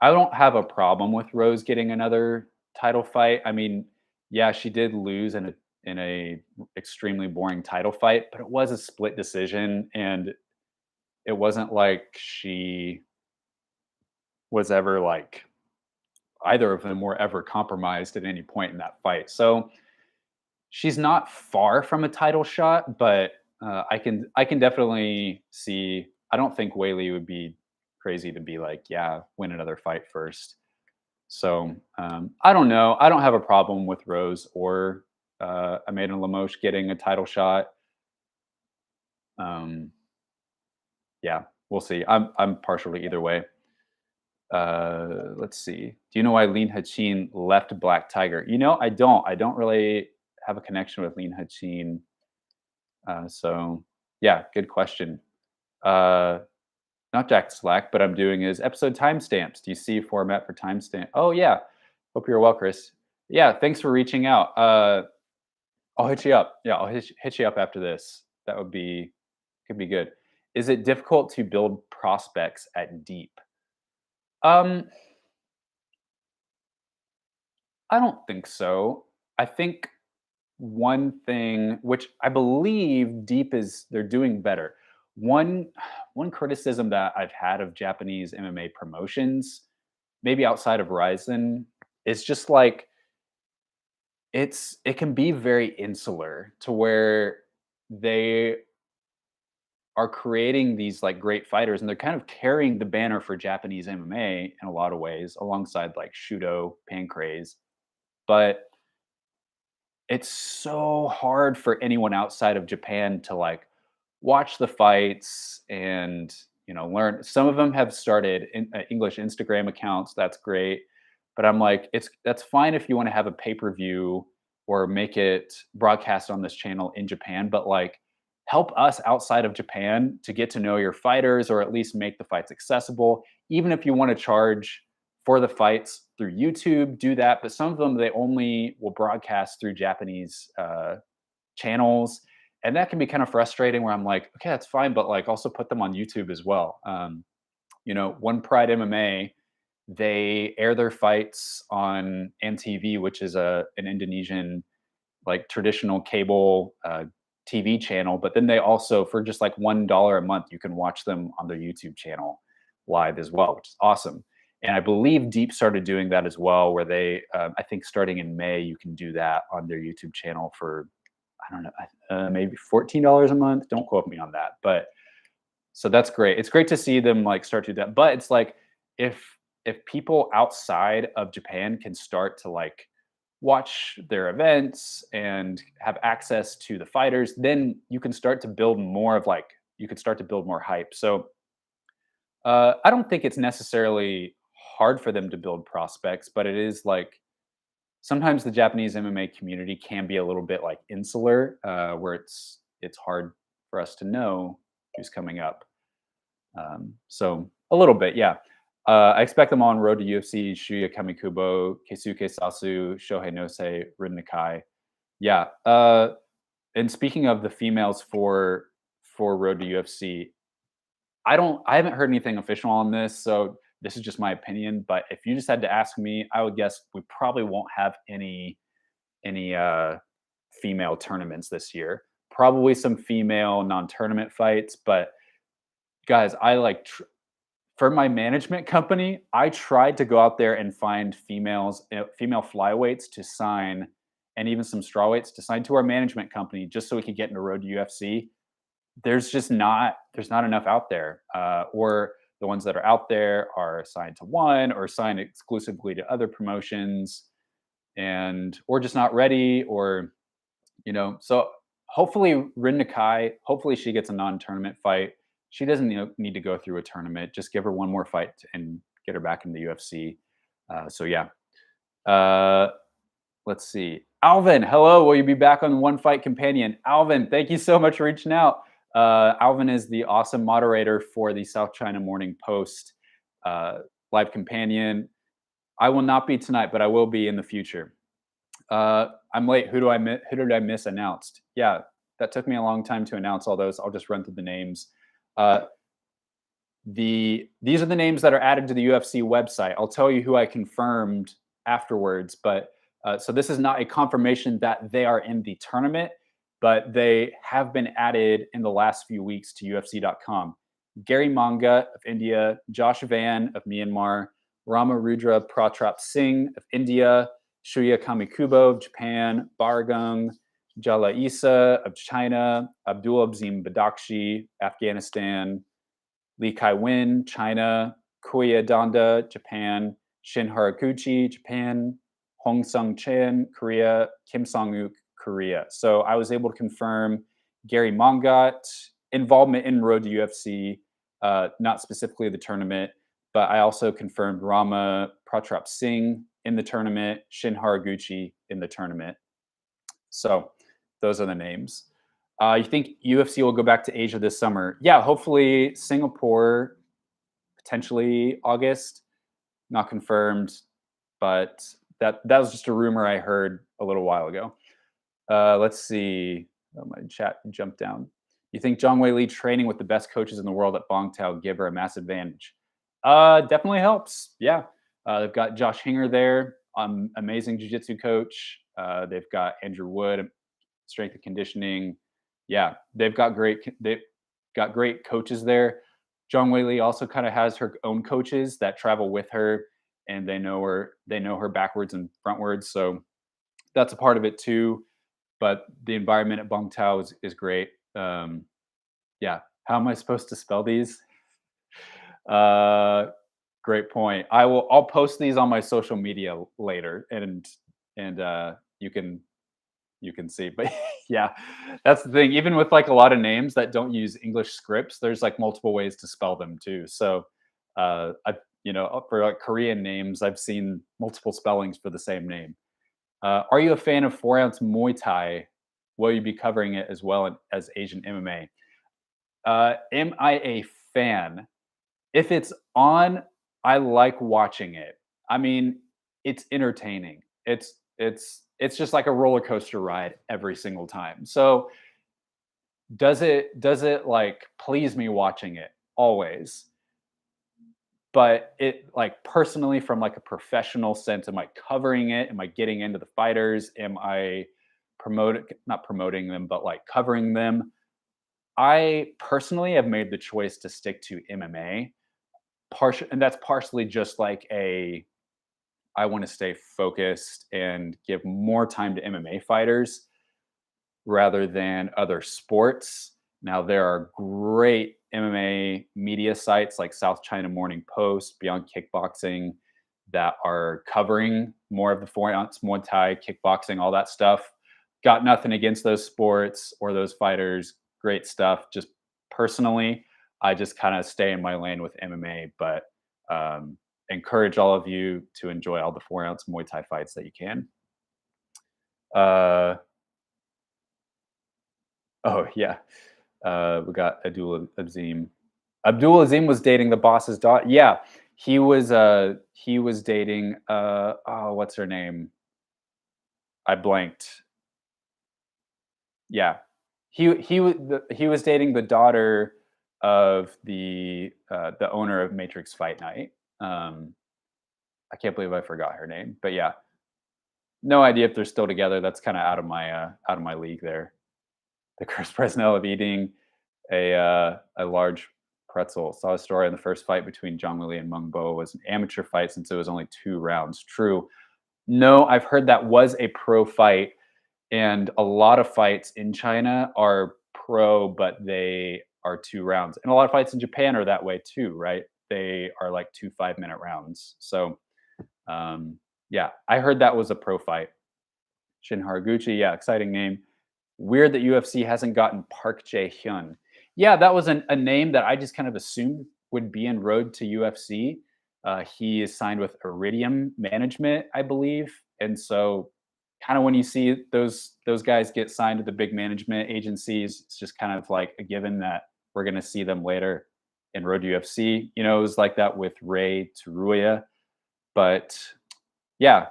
I don't have a problem with Rose getting another title fight. I mean, yeah, she did lose in a extremely boring title fight, but it was a split decision, and it wasn't like she was ever like either of them were ever compromised at any point in that fight. So she's not far from a title shot, but I can definitely see. I don't think Whaley would be crazy to be like, yeah, win another fight first. So I don't know. I don't have a problem with Rose or Amanda Lemos getting a title shot. Um, yeah, we'll see. I'm partial to either way. Let's see. Do you know why Lin Hachin left Black Tiger? I don't. I don't really have a connection with Lin Hachin. So yeah, good question. Uh, Not Jack Slack, but I'm doing is episode timestamps. Do you see format for timestamp? Oh yeah. Hope you're well, Chris. Yeah, thanks for reaching out. I'll hit you up. Yeah, I'll hit you up after this. That could be good. Is it difficult to build prospects at deep? Um, I don't think so. I think one thing which I believe deep is they're doing better. One one criticism that I've had of Japanese MMA promotions, maybe outside of Ryzen, is just like it can be very insular to where they are creating these like great fighters and they're kind of carrying the banner for Japanese MMA in a lot of ways alongside like Shudo, Pancrase. But it's so hard for anyone outside of Japan to like watch the fights and learn. Some of them have started English Instagram accounts. That's great, but I'm like, that's fine if you want to have a pay per view or make it broadcast on this channel in Japan, but like help us outside of Japan to get to know your fighters or at least make the fights accessible. Even if you want to charge for the fights through YouTube, do that. But some of them they only will broadcast through Japanese channels, and that can be kind of frustrating. Where I'm like, okay, that's fine, but like also put them on YouTube as well. One Pride MMA, they air their fights on NTV, which is an Indonesian like traditional cable TV channel, but then they also for just like $1 a month you can watch them on their YouTube channel live as well, which is awesome. And I believe Deep started doing that as well, where they I think starting in May you can do that on their YouTube channel for I don't know maybe $14 a month. Don't quote me on that, but so that's great. It's great to see them like start to do that. But it's like if people outside of Japan can start to like watch their events and have access to the fighters, then you can start to build more of like you could start to build more hype. So I don't think it's necessarily hard for them to build prospects, but it is like sometimes the Japanese MMA community can be a little bit like insular, where it's hard for us to know who's coming up. So a little bit, yeah. I expect them on road to UFC, Shuya Kamikubo, Keisuke Sasu, Shohei Nose, Rin Nakai. Yeah. And speaking of the females for road to UFC, I haven't heard anything official on this, so this is just my opinion. But if you just had to ask me, I would guess we probably won't have any female tournaments this year. Probably some female non-tournament fights, but guys, I like for my management company, I tried to go out there and find female flyweights to sign, and even some strawweights to sign to our management company, just so we could get in the road to UFC. There's not enough out there, or the ones that are out there are signed to one or signed exclusively to other promotions, and or just not ready, or so hopefully Rin Nakai, hopefully she gets a non-tournament fight. She doesn't need to go through a tournament. Just give her one more fight and get her back in the UFC. So yeah. Uh, let's see. Alvin, hello. Will you be back on One Fight Companion? Alvin, thank you so much for reaching out. Alvin is the awesome moderator for the South China Morning Post live companion. I will not be tonight, but I will be in the future. I'm late. Who did I miss announced? Yeah, that took me a long time to announce all those. I'll just run through the names. These are the names that are added to the UFC website. I'll tell you who I confirmed afterwards, but so this is not a confirmation that they are in the tournament, but they have been added in the last few weeks to UFC.com. Gary Manga of India, Josh Van of Myanmar, Rama Rudra Pratap Singh of India, Shuya Kamikubo of Japan, Bargung Jala Isa of China, Abdul Abzim Badakshi, Afghanistan, Li Kai-wen, China, Koya Donda, Japan, Shin Haraguchi, Japan, Hong Sung Chan, Korea, Kim Song-uk, Korea. So I was able to confirm Gary Mongat, involvement in Road to UFC, not specifically the tournament, but I also confirmed Rama Pratap Singh in the tournament, Shin Haraguchi in the tournament. So those are the names. You think UFC will go back to Asia this summer? Yeah, hopefully Singapore, potentially August. Not confirmed, but that was just a rumor I heard a little while ago. Let's see. Oh, my chat jumped down. You think Zhang Wei Li training with the best coaches in the world at Bong Tao give her a massive advantage? Definitely helps. Yeah. They've got Josh Hinger there, amazing jiu-jitsu coach. They've got Andrew Wood, strength and conditioning. Yeah, they've got great coaches there. Zhang Wei Li also kind of has her own coaches that travel with her, and they know her backwards and frontwards. So that's a part of it too. But the environment at Bong Tao is great. Yeah, how am I supposed to spell these? Great point. I'll post these on my social media later, and you can see. But yeah, that's the thing. Even with like a lot of names that don't use English scripts, there's like multiple ways to spell them too. So for like Korean names, I've seen multiple spellings for the same name. Are you a fan of 4-ounce Muay Thai? Will you be covering it as well as Asian MMA? Am I a fan? If it's on, I like watching it. I mean, it's entertaining. It's just like a roller coaster ride every single time. So does it like please me watching it? Always. But it like personally from like a professional sense, am I covering it? Am I getting into the fighters? Am I not promoting them, but like covering them? I personally have made the choice to stick to MMA. And that's partially just like I want to stay focused and give more time to MMA fighters rather than other sports. Now, there are great MMA media sites like South China Morning Post, Beyond Kickboxing, that are covering more of the 4-ounce Muay Thai, kickboxing, all that stuff. Got nothing against those sports or those fighters. Great stuff. Just personally, I just kind of stay in my lane with MMA, but encourage all of you to enjoy all the 4-ounce Muay Thai fights that you can. Oh yeah, we got Abdul Azim. Abdul Azim was dating the boss's daughter. Yeah, he was dating. Oh, what's her name? I blanked. Yeah, he was dating the daughter of the owner of Matrix Fight Night. I can't believe I forgot her name, but yeah, no idea if they're still together. That's kind of out of my league there. The Chris Presnell of eating a large pretzel. Saw a story on the first fight between Zhang Weili and Meng Bo was an amateur fight since it was only 2 rounds. True. No, I've heard that was a pro fight, and a lot of fights in China are pro, but they are 2 rounds. And a lot of fights in Japan are that way too, right? They are like 2 5-minute rounds. So, yeah, I heard that was a pro fight. Shin Haraguchi, yeah, exciting name. Weird that UFC hasn't gotten Park Jae-hyun. Yeah, that was a name that I just kind of assumed would be in road to UFC. He is signed with Iridium Management, I believe, and so kind of when you see those guys get signed to the big management agencies, it's just kind of like a given that we're going to see them later in road to UFC. You know, it was like that with Ray Taruya, but yeah.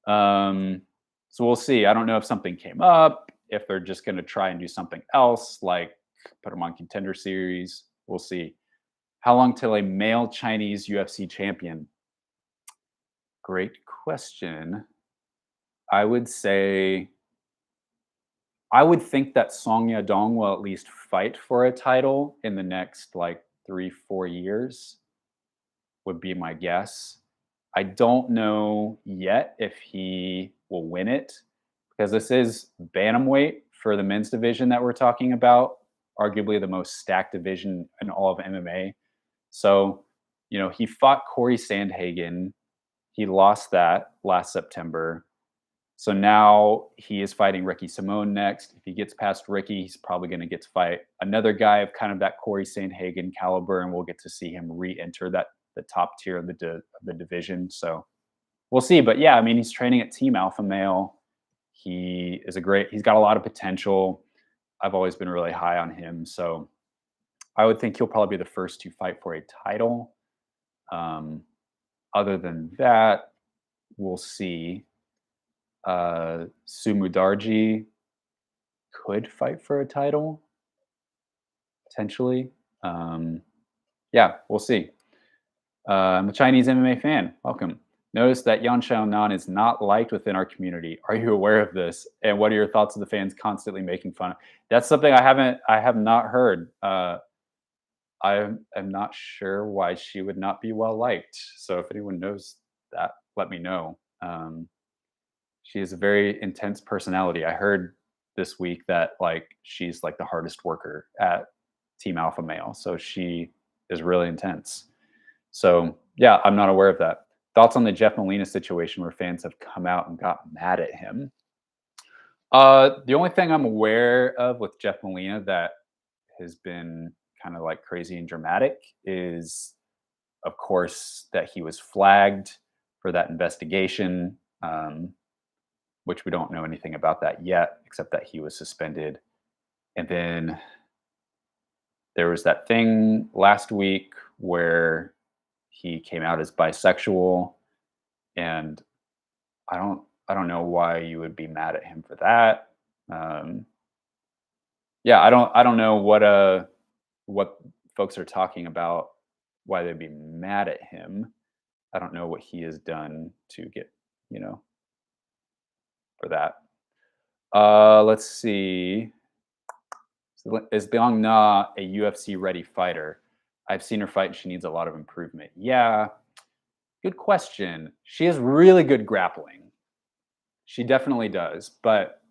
So we'll see. I don't know if something came up, if they're just going to try and do something else, like put them on Contender Series. We'll see. How long till a male Chinese UFC champion? Great question. I would think that Song Yadong will at least fight for a title in the next like 3-4 years, would be my guess. I don't know yet if he will win it because this is bantamweight for the men's division that we're talking about, arguably the most stacked division in all of MMA. So, he fought Corey Sandhagen. He lost that last September. So now he is fighting Ricky Simone next. If he gets past Ricky, he's probably going to get to fight another guy of kind of that Corey Sandhagen caliber, and we'll get to see him re-enter the top tier of the division. So we'll see. But yeah, I mean, he's training at Team Alpha Male. He's got a lot of potential. I've always been really high on him. So I would think he'll probably be the first to fight for a title. Other than that, we'll see. Sumudarji could fight for a title, potentially. Yeah, we'll see. I'm a Chinese MMA fan. Welcome. Notice that Yan Xiaonan is not liked within our community. Are you aware of this? And what are your thoughts of the fans constantly making fun of? That's something I have not heard. I am not sure why she would not be well liked. So if anyone knows that, let me know. She has a very intense personality. I heard this week that she's like the hardest worker at Team Alpha Male. So she is really intense. So yeah, I'm not aware of that. Thoughts on the Jeff Molina situation where fans have come out and got mad at him? The only thing I'm aware of with Jeff Molina that has been kind of like crazy and dramatic is, of course, that he was flagged for that investigation, which we don't know anything about that yet, except that he was suspended. And then there was that thing last week where he came out as bisexual, and I don't know why you would be mad at him for that. Yeah, I don't know what folks are talking about, why they'd be mad at him. I don't know what he has done to get, for that. Let's see. Is Liang Na a UFC ready fighter? I've seen her fight and she needs a lot of improvement. Yeah, good question. She has really good grappling. She definitely does, but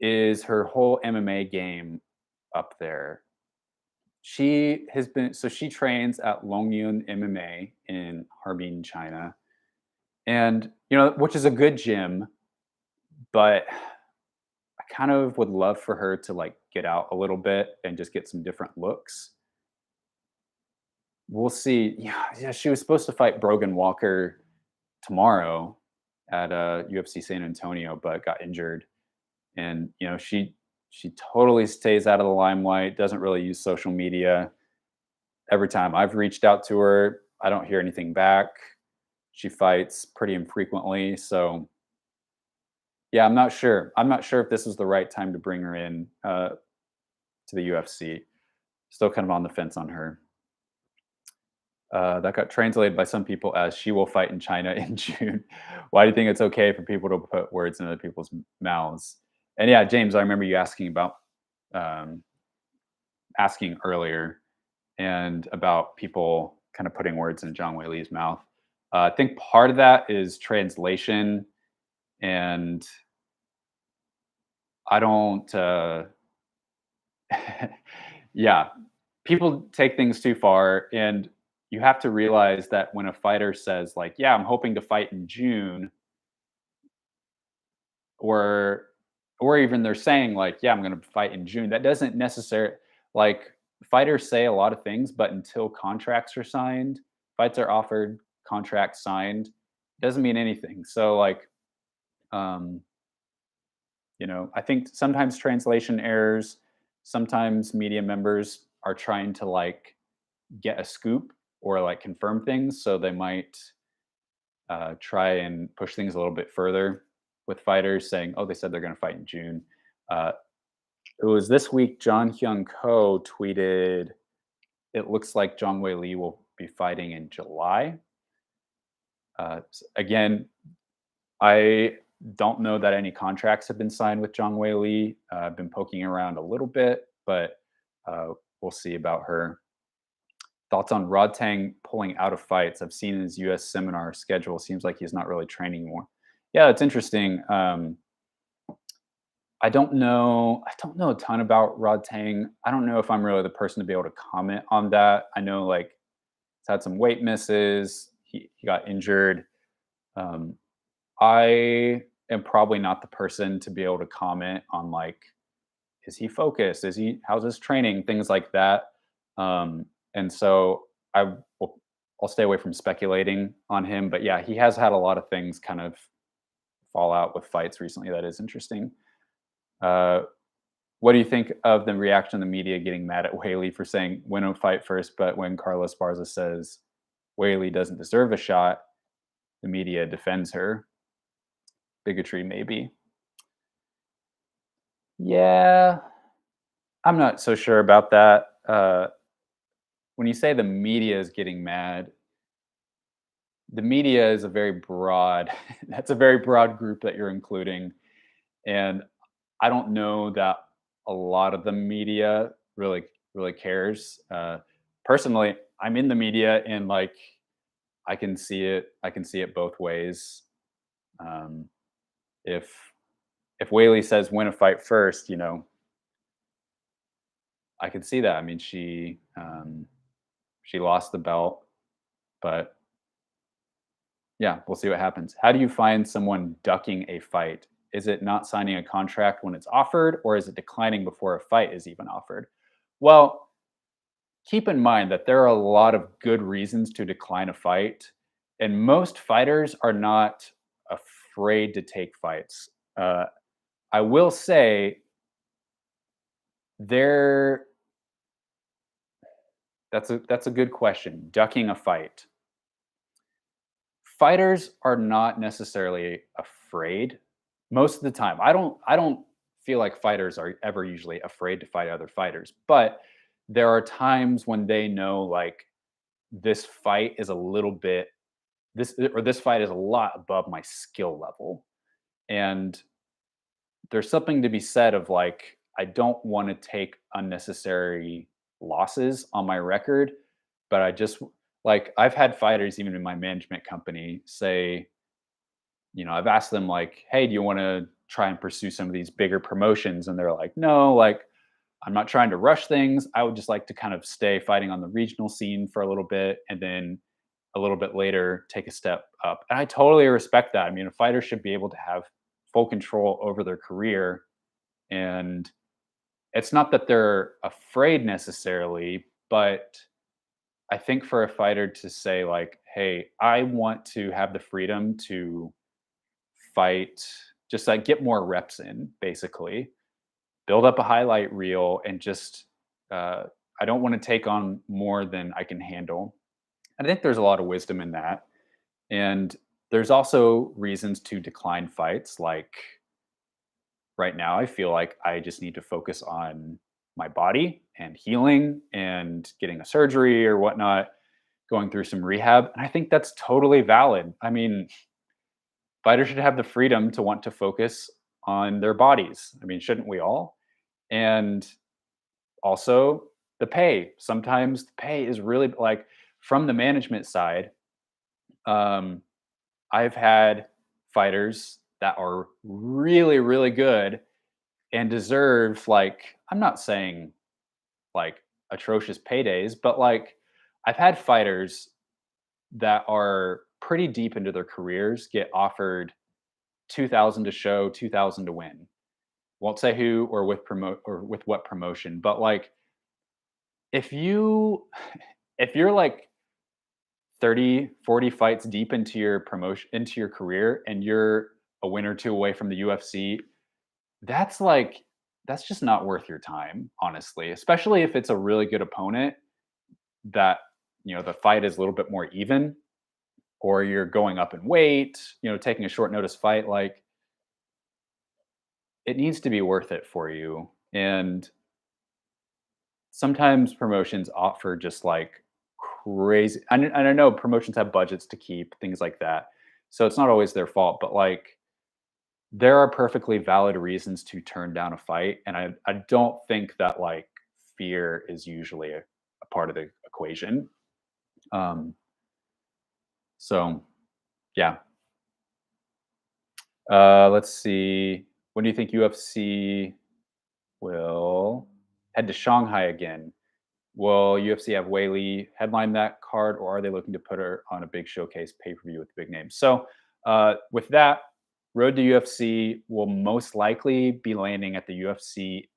is her whole MMA game up there? She trains at Longyun MMA in Harbin, China. And, which is a good gym, but I kind of would love for her to get out a little bit and just get some different looks. We'll see. Yeah, she was supposed to fight Brogan Walker tomorrow at UFC San Antonio, but got injured. And she totally stays out of the limelight, doesn't really use social media. Every time I've reached out to her, I don't hear anything back. She fights pretty infrequently, so yeah, I'm not sure. I'm not sure if this is the right time to bring her in to the UFC. Still kind of on the fence on her. That got translated by some people as "she will fight in China in June." Why do you think it's okay for people to put words in other people's mouths? And yeah, James, I remember you um, asking earlier, and about people kind of putting words in Zhang Weili's mouth. I think part of that is translation, and I don't. Yeah, people take things too far, and you have to realize that when a fighter says "Yeah, I'm hoping to fight in June," or even they're saying "Yeah, I'm going to fight in June," that doesn't necessarily like fighters say a lot of things, but until contracts are signed, fights are offered, contracts signed, doesn't mean anything. So um, I think sometimes translation errors, sometimes media members are trying to get a scoop or confirm things, so they might try and push things a little bit further with fighters saying, "Oh, they said they're going to fight in June." Uh, it was this week. John Hyun Ko tweeted, "It looks like Zhang Weili will be fighting in July." Again, I don't know that any contracts have been signed with Zhang Weili. I've been poking around a little bit, but we'll see about her. Thoughts on Rod Tang pulling out of fights? I've seen his US seminar schedule. Seems like he's not really training anymore. Yeah, it's interesting. I don't know a ton about Rod Tang. I don't know if I'm really the person to be able to comment on that. I know like he's had some weight misses. He got injured. Um, I am probably not the person to be able to comment on like, is he focused? Is he how's his training? Things like that. And so I will I'll stay away from speculating on him. But yeah, he has had a lot of things kind of fall out with fights recently that is interesting. Uh, what do you think of the reaction of the media getting mad at Whaley for saying win a fight first, but when Carlos Barza says Whaley doesn't deserve a shot, the media defends her? Bigotry, maybe. Yeah, I'm not so sure about that. When you say the media is getting mad, the media is a very broad that's a very broad group that you're including, and I don't know that a lot of the media really cares. Personally, I'm in the media and like I can see it both ways. Um, if if Whaley says win a fight first, I can see that. I mean, she lost the belt, but yeah, we'll see what happens. How do you find someone ducking a fight? Is it not signing a contract when it's offered, or is it declining before a fight is even offered? Well, keep in mind that there are a lot of good reasons to decline a fight, and most fighters are not afraid to take fights. I will say there that's a good question. Ducking a fight. Fighters are not necessarily afraid most of the time. I don't feel like fighters are ever usually afraid to fight other fighters, but there are times when they know like this fight is a little bit this fight is a lot above my skill level. And there's something to be said of like I don't want to take unnecessary losses on my record, but I just like I've had fighters even in my management company say, I've asked them like, "Hey, do you want to try and pursue some of these bigger promotions?" And they're like, "No, like I'm not trying to rush things. I would just like to kind of stay fighting on the regional scene for a little bit and then a little bit later take a step up." And I totally respect that. I mean, a fighter should be able to have full control over their career, and it's not that they're afraid necessarily, but I think for a fighter to say like, "Hey, I want to have the freedom to fight, just like get more reps in, basically, build up a highlight reel, and just uh, I don't want to take on more than I can handle." I think there's a lot of wisdom in that, and there's also reasons to decline fights. Like right now, I feel like I just need to focus on my body and healing and getting a surgery or whatnot, going through some rehab. And I think that's totally valid. I mean, fighters should have the freedom to want to focus on their bodies. I mean, shouldn't we all? And also the pay. Sometimes the pay is really like from the management side. Um, I've had fighters that are really, really good and deserve like I'm not saying like atrocious paydays, but like I've had fighters that are pretty deep into their careers get offered 2,000 to show, 2,000 to win. Won't say who or with what promotion, but like if you if you're like 30, 40 fights deep into your promotion into your career and you're a win or two away from the UFC, that's like that's just not worth your time, honestly, especially if it's a really good opponent that, the fight is a little bit more even or you're going up in weight, taking a short notice fight, like it needs to be worth it for you. And sometimes promotions offer just like crazy, and I know promotions have budgets to keep, things like that. So it's not always their fault, but like there are perfectly valid reasons to turn down a fight. And I don't think that like fear is usually a part of the equation. Um, so yeah. Let's see. When do you think UFC will head to Shanghai again? Will UFC have Whaley headline that card, or are they looking to put her on a big showcase pay per view with big names? So, with that, Road to UFC will most likely be landing at the UFC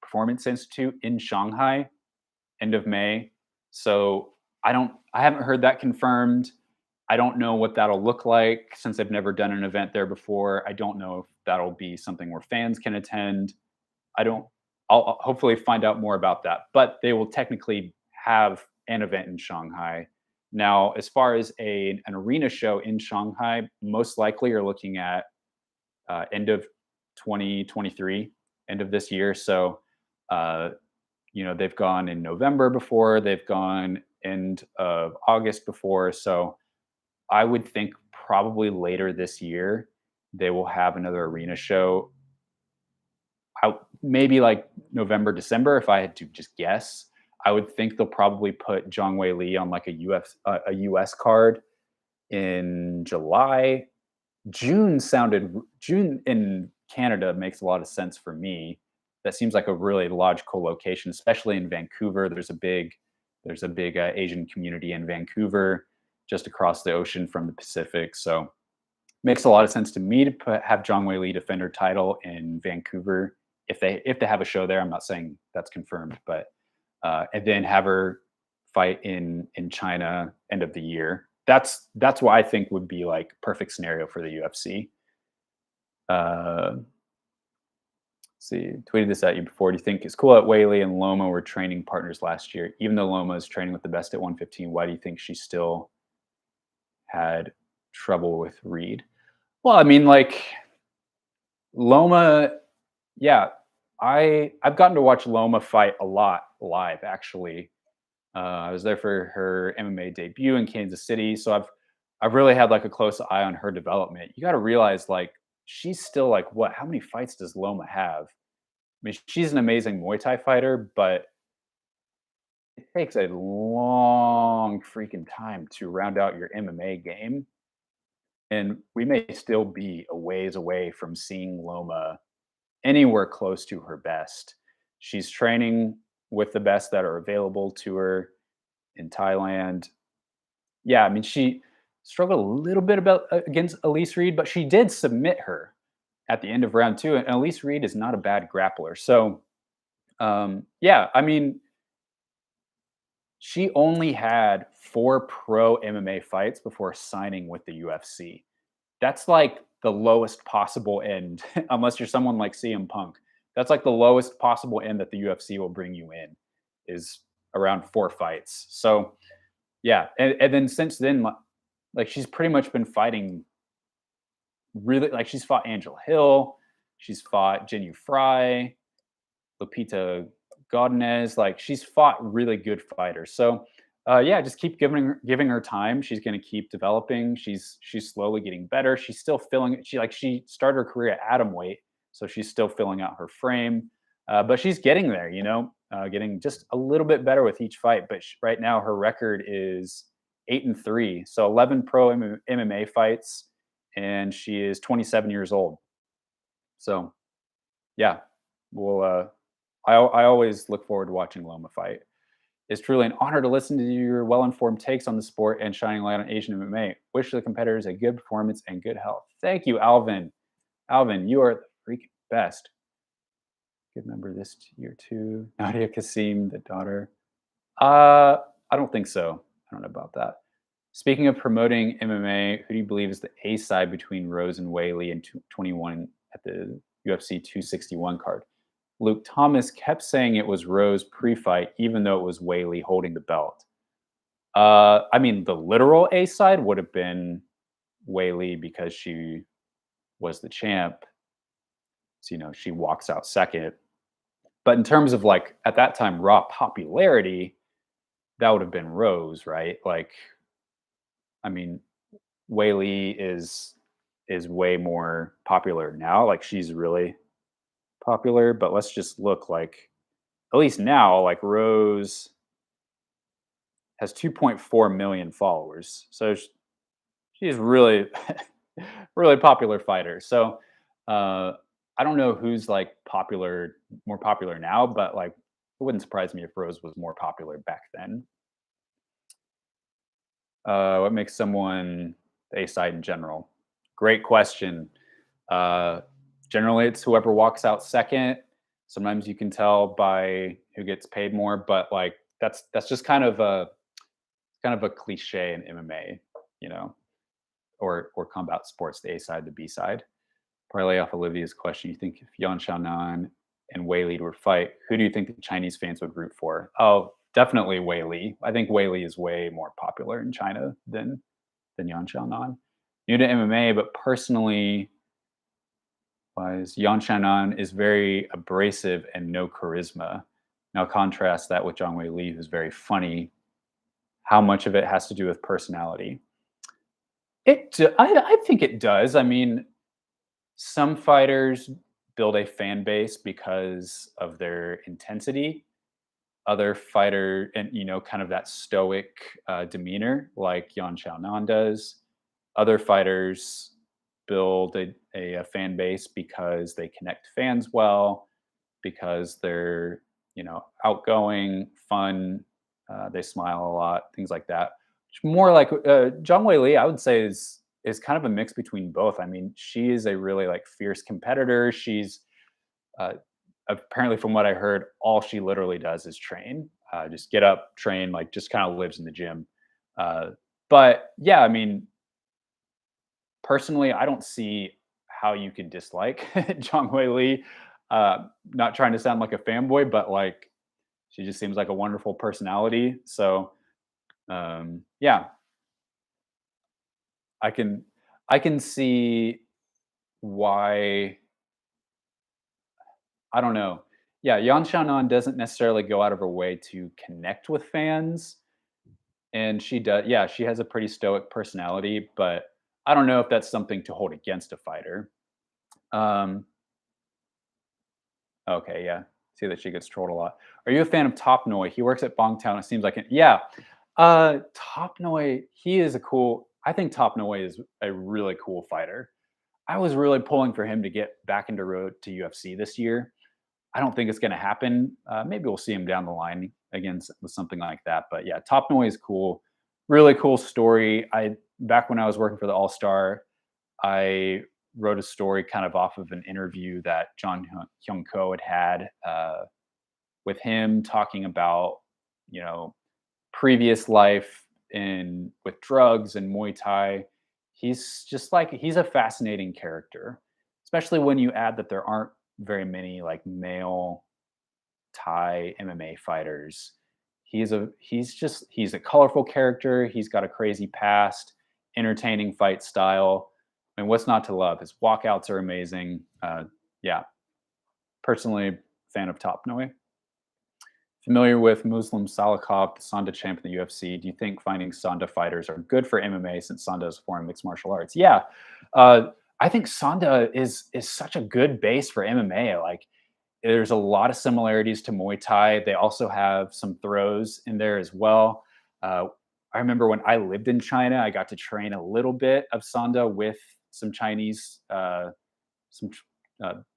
Performance Institute in Shanghai, end of May. So I haven't heard that confirmed. I don't know what that'll look like since I've never done an event there before. I don't know if that'll be something where fans can attend. I don't. I'll hopefully find out more about that. But they will technically have an event in Shanghai. Now, as far as an arena show in Shanghai, most likely you're looking at end of 2023, end of this year. So, uh, they've gone in November before, they've gone end of August before. So, I would think probably later this year they will have another arena show out maybe like November, December, if I had to just guess. I would think they'll probably put Zhang Wei Li on like a US card in July. June in Canada makes a lot of sense for me. That seems like a really logical location, especially in Vancouver. There's a big Asian community in Vancouver, just across the ocean from the Pacific. So makes a lot of sense to me to have Zhang Wei Li defend her title in Vancouver if they have a show there. I'm not saying that's confirmed, but and then have her fight in China end of the year. That's what I think would be like perfect scenario for the UFC. Uh, see, tweeted this at you before. Do you think it's cool that Whaley and Loma were training partners last year? Even though Loma is training with the best at 115, why do you think she still had trouble with Reed? Well, I mean, like Loma, yeah, I've gotten to watch Loma fight a lot live. Actually, I was there for her MMA debut in Kansas City, so I've really had like a close eye on her development. You got to realize like she's still like what? How many fights does Loma have? I mean, she's an amazing Muay Thai fighter, but it takes a long freaking time to round out your MMA game. And we may still be a ways away from seeing Loma anywhere close to her best. She's training with the best that are available to her in Thailand. Yeah, I mean, she struggled a little bit against Elise Reed, but she did submit her at the end of round two. And Elise Reed is not a bad grappler. So, yeah, I mean, she only had 4 pro MMA fights before signing with the UFC. That's like the lowest possible end, unless you're someone like CM Punk. That's like the lowest possible end that the UFC will bring you in is around 4 fights. So yeah, and then since then, like she's pretty much been fighting really like she's fought Angel Hill, she's fought Jin Fry, Lupita Godinez. Like she's fought really good fighters. So yeah, just keep giving her time. She's going to keep developing. She's slowly getting better. She's still filling. She started her career at atom weight, so she's still filling out her frame. But she's getting there. Getting just a little bit better with each fight. But right now her record is 8-3, so 11 pro MMA fights, and she is 27 years old. So yeah, we'll I always look forward to watching Loma fight. It's truly an honor to listen to your well-informed takes on the sport and shining light on Asian MMA. Wish the competitors a good performance and good health. Thank you, Alvin. Alvin, you are the freaking best. Good member this year too. Nadia Kasim, the daughter. I don't think so. I don't know about that. Speaking of promoting MMA, who do you believe is the A side between Rose and Whaley in 21 at the UFC 261 card? Luke Thomas kept saying it was Rose pre-fight, even though it was Whaley holding the belt. I mean, the literal A side would have been Whaley because she was the champ. So, she walks out second. But in terms of like at that time raw popularity, that would have been Rose, right? Like, I mean, Whaley is way more popular now. Like she's really popular, but let's just look like at least now, like Rose has 2.4 million followers. So she's really, really popular fighter. So uh, I don't know who's like more popular now, but like it wouldn't surprise me if Rose was more popular back then. What makes someone the A side in general? Great question. Uh, Generally, it's whoever walks out second. Sometimes you can tell by who gets paid more, but like that's just kind of a cliche in MMA, you know, or combat sports, the A side, the B side. Parlay off Olivia's question, you think if Yan Xiaonan and Wei Li were to fight, who do you think the Chinese fans would root for? Oh, definitely Wei Li. I think Wei Li is way more popular in China than Yan Xiaonan. New to MMA, but personally, wise, Yan Xiaonan is very abrasive and no charisma. Now contrast that with Zhang Wei Li, who's very funny. How much of it has to do with personality? I think it does. I mean, some fighters build a fan base because of their intensity. Other fighter and kind of that stoic demeanor, like Yan Xiaonan does. Other fighters build a fan base because they connect fans well, because they're outgoing, fun, they smile a lot, things like that. More like Zhang Wei Li, I would say is kind of a mix between both. I mean, she is a really like fierce competitor. She's uh, apparently, from what I heard, all she literally does is train. Just get up, train, like just kind of lives in the gym. Uh, but yeah, I mean, personally, I don't see how you could dislike Zhang Wei Li. Not trying to sound like a fanboy, but like she just seems like a wonderful personality. So yeah, I can I can see why. I don't know. Yeah, Yan Xiaonan doesn't necessarily go out of her way to connect with fans, and she does. Yeah, she has a pretty stoic personality, but I don't know if that's something to hold against a fighter. Um, okay, yeah, see that she gets trolled a lot. Are you a fan of Top Noi? He works at Bongtown. It seems like it. Yeah, Top Noi. He is a cool. I think Top Noi is a really cool fighter. I was really pulling for him to get back into road to UFC this year. I don't think it's going to happen. Maybe we'll see him down the line again with something like that. But yeah, Top Noi is cool. Really cool story. I back when I was working for the All Star, I wrote a story kind of off of an interview that John Hyung Ko had with him talking about you know previous life in with drugs and Muay Thai. He's just like he's a fascinating character, especially when you add that there aren't very many like male Thai MMA fighters. He's a colorful character. He's got a crazy past, entertaining fight style. I mean, what's not to love? His walkouts are amazing. Yeah, personally, fan of Top Noi. Familiar with Muslim Salikov, the Sonda champ in the UFC. Do you think finding Sonda fighters are good for MMA since Sonda is a foreign mixed martial arts? Yeah, I think Sonda is such a good base for MMA. Like, there's a lot of similarities to Muay Thai. They also have some throws in there as well. Uh, I remember when I lived in China, I got to train a little bit of Sonda with some some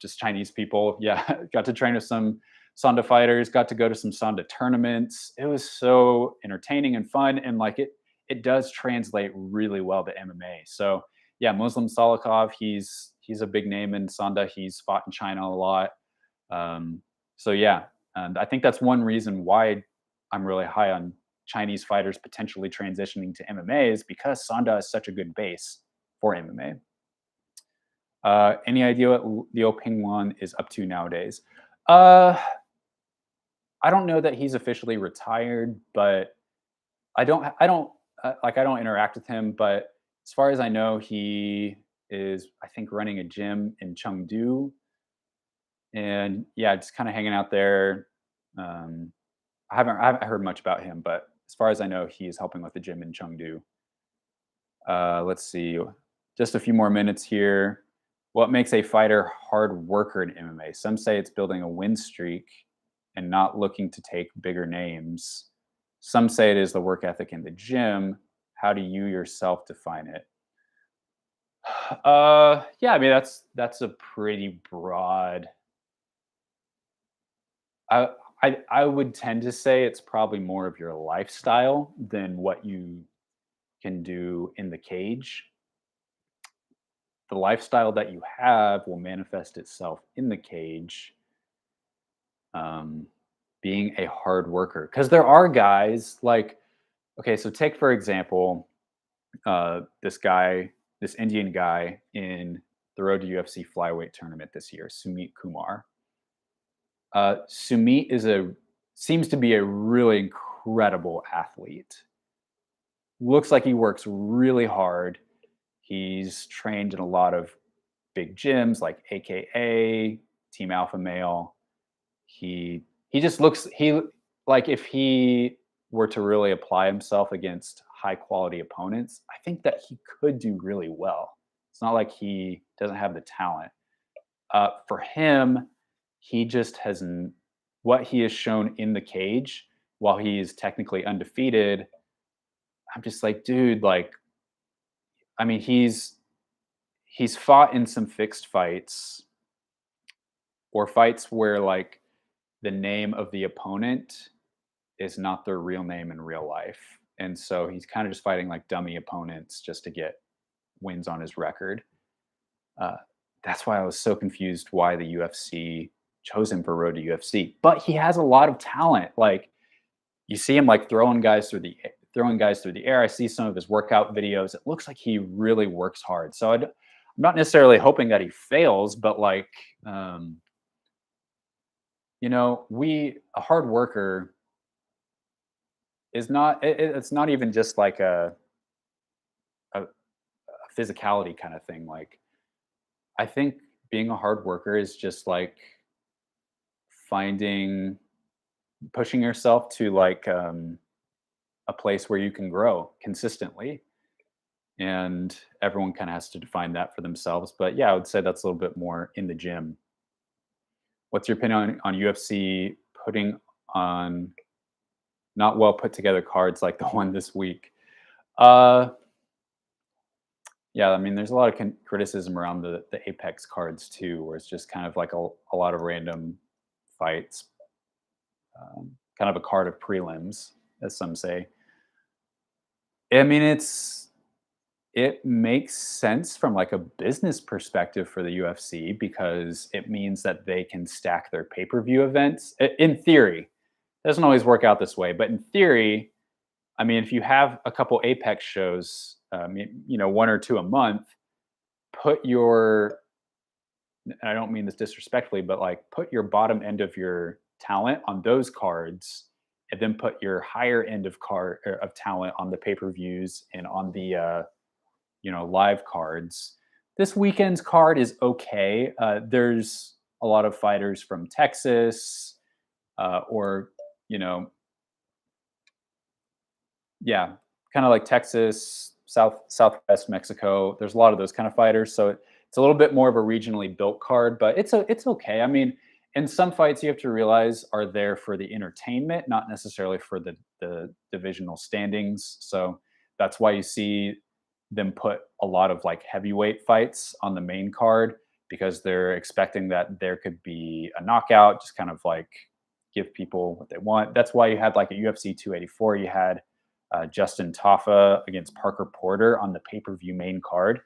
just Chinese people. Yeah, got to train with some Sonda fighters. Got to go to some Sonda tournaments. It was so entertaining and fun, and like it does translate really well to MMA. So yeah, Muslim Salikov, he's a big name in Sonda. He's fought in China a lot. So yeah, and I think that's one reason why I'm really high on Chinese fighters potentially transitioning to MMA is because Sonda is such a good base for MMA. Any idea what Liu Pingwan is up to nowadays? Uh, I don't know that he's officially retired, but I don't interact with him. But as far as I know, he is I think running a gym in Chengdu, and yeah, just kind of hanging out there. Um, I haven't heard much about him, but as far as I know, he's helping with the gym in Chengdu. Let's see, just a few more minutes here. What makes a fighter hard worker in MMA? Some say it's building a win streak and not looking to take bigger names. Some say it is the work ethic in the gym. How do you yourself define it? Yeah, I mean that's a pretty broad. I I would tend to say it's probably more of your lifestyle than what you can do in the cage. The lifestyle that you have will manifest itself in the cage. Um, being a hard worker, because there are guys like, okay, so take for example, this guy, this Indian guy in the Road to UFC flyweight tournament this year, Sumit Kumar. Sumit seems to be a really incredible athlete. Looks like he works really hard. He's trained in a lot of big gyms like AKA, Team Alpha Male. He just looks he like if he were to really apply himself against high quality opponents, I think that he could do really well. It's not like he doesn't have the talent. For him, he just hasn't what he has shown in the cage while he is technically undefeated. I'm just like, dude, like, I mean, he's fought in some fixed fights or fights where like the name of the opponent is not their real name in real life. And so he's kind of just fighting like dummy opponents just to get wins on his record. Uh, that's why I was so confused why the UFC chose him for Road to UFC. But he has a lot of talent. Like you see him like throwing guys through the air. I see some of his workout videos. It looks like he really works hard. So I'm not necessarily hoping that he fails, but like we a hard worker is not. It's not even just like a physicality kind of thing. Like I think being a hard worker is just like finding pushing yourself to like a place where you can grow consistently, and everyone kind of has to define that for themselves. But yeah, I would say that's a little bit more in the gym. What's your opinion on UFC putting on not well put together cards like the one this week? uh yeah, I mean there's a lot of criticism around the Apex cards too, where it's just kind of like a lot of random fights, kind of a card of prelims, as some say. I mean, it makes sense from like a business perspective for the UFC because it means that they can stack their pay-per-view events. In theory, it doesn't always work out this way, but in theory, I mean, if you have a couple Apex shows, one or two a month, put your and I don't mean this disrespectfully, but like put your bottom end of your talent on those cards, and then put your higher end of talent on the pay-per-views and on the live cards. This weekend's card is okay. There's a lot of fighters from Texas, or you know, yeah, kind of like Texas, Southwest Mexico. There's a lot of those kind of fighters, so it's a little bit more of a regionally built card, but it's okay. I mean, in some fights you have to realize are there for the entertainment, not necessarily for the divisional standings. So that's why you see them put a lot of like heavyweight fights on the main card because they're expecting that there could be a knockout, just kind of like give people what they want. That's why you had like a UFC 284. You had Justin Taffa against Parker Porter on the pay-per-view main card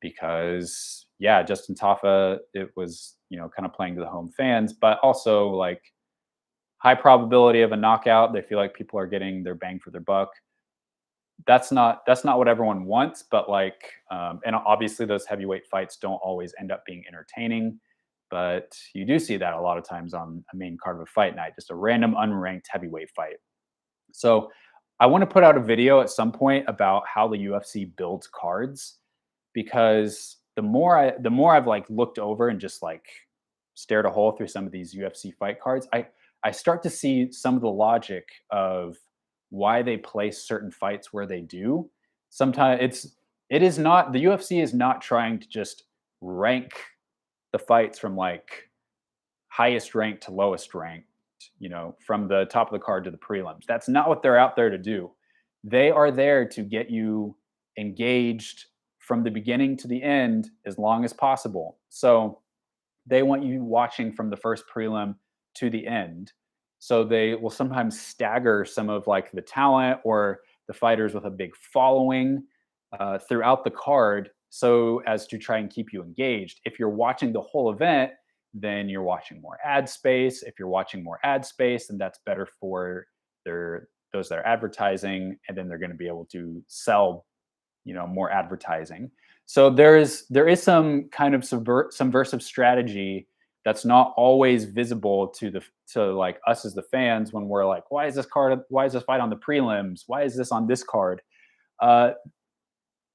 because yeah, Justin Taffa, it was, kind of playing to the home fans, but also like high probability of a knockout. They feel like people are getting their bang for their buck. That's not what everyone wants, but like and obviously those heavyweight fights don't always end up being entertaining, but you do see that a lot of times on a main card of a fight night, just a random unranked heavyweight fight. So I want to put out a video at some point about how the UFC builds cards because the more I've like looked over and just like stared a hole through some of these UFC fight cards, I start to see some of the logic of why they place certain fights where they do. Sometimes it is not the UFC is not trying to just rank the fights from like highest rank to lowest rank engaged, from the top of the card to the prelims. That's not what they're out there to do. They are there to get you engaged from the beginning to the end as long as possible. So they want you watching from the first prelim to the end. So they will sometimes stagger some of like the talent or the fighters with a big following throughout the card so as to try and keep you engaged. If you're watching the whole event, then you're watching more ad space. If you're watching more ad space, then that's better for those that are advertising, and then they're going to be able to sell more advertising. So there is some kind of subversive strategy that's not always visible to like us as the fans when we're like, why is this fight on the prelims? Why is this on this card? Uh,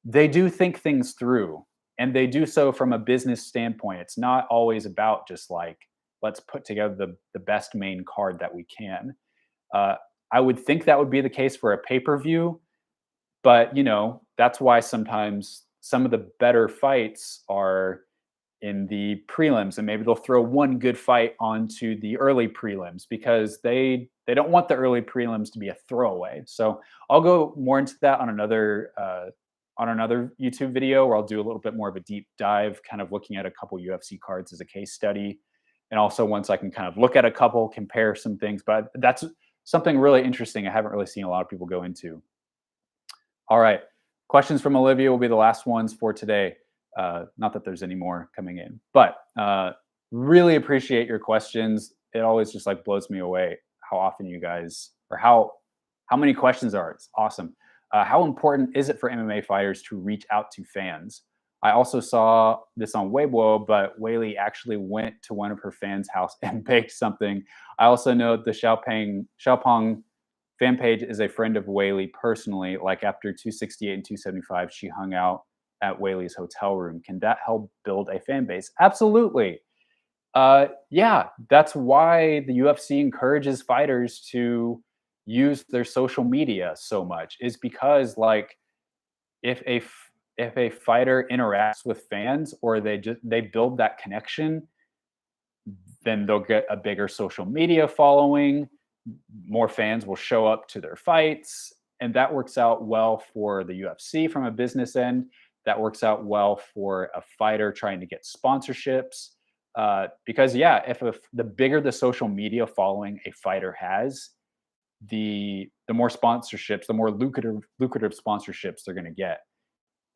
they do think things through, and they do so from a business standpoint. It's not always about just like, let's put together the best main card that we can. Uh, I would think that would be the case for a pay-per-view, but that's why sometimes some of the better fights are in the prelims, and maybe they'll throw one good fight onto the early prelims because they don't want the early prelims to be a throwaway. So I'll go more into that on another YouTube video where I'll do a little bit more of a deep dive, kind of looking at a couple UFC cards as a case study. And also once I can kind of look at a couple, compare some things, but that's something really interesting I haven't really seen a lot of people go into. All right. Questions from Olivia will be the last ones for today. Not that there's any more coming in, but really appreciate your questions. It always just like blows me away how often you guys, or how many questions are. It's awesome. How important is it for MMA fighters to reach out to fans? I also saw this on Weibo, but Weili actually went to one of her fans' house and baked something. I also know the Xiaopeng fan page is a friend of Weili personally. Like after 268 and 275, she hung out at Weili's hotel room. Can that help build a fan base? Absolutely. Yeah, that's why the UFC encourages fighters to use their social media so much, is because like if a fighter interacts with fans or they build that connection, then they'll get a bigger social media following. More fans will show up to their fights, and that works out well for the UFC from a business end. That works out well for a fighter trying to get sponsorships. Because yeah, if the bigger the social media following a fighter has, the more sponsorships, the more lucrative sponsorships they're going to get.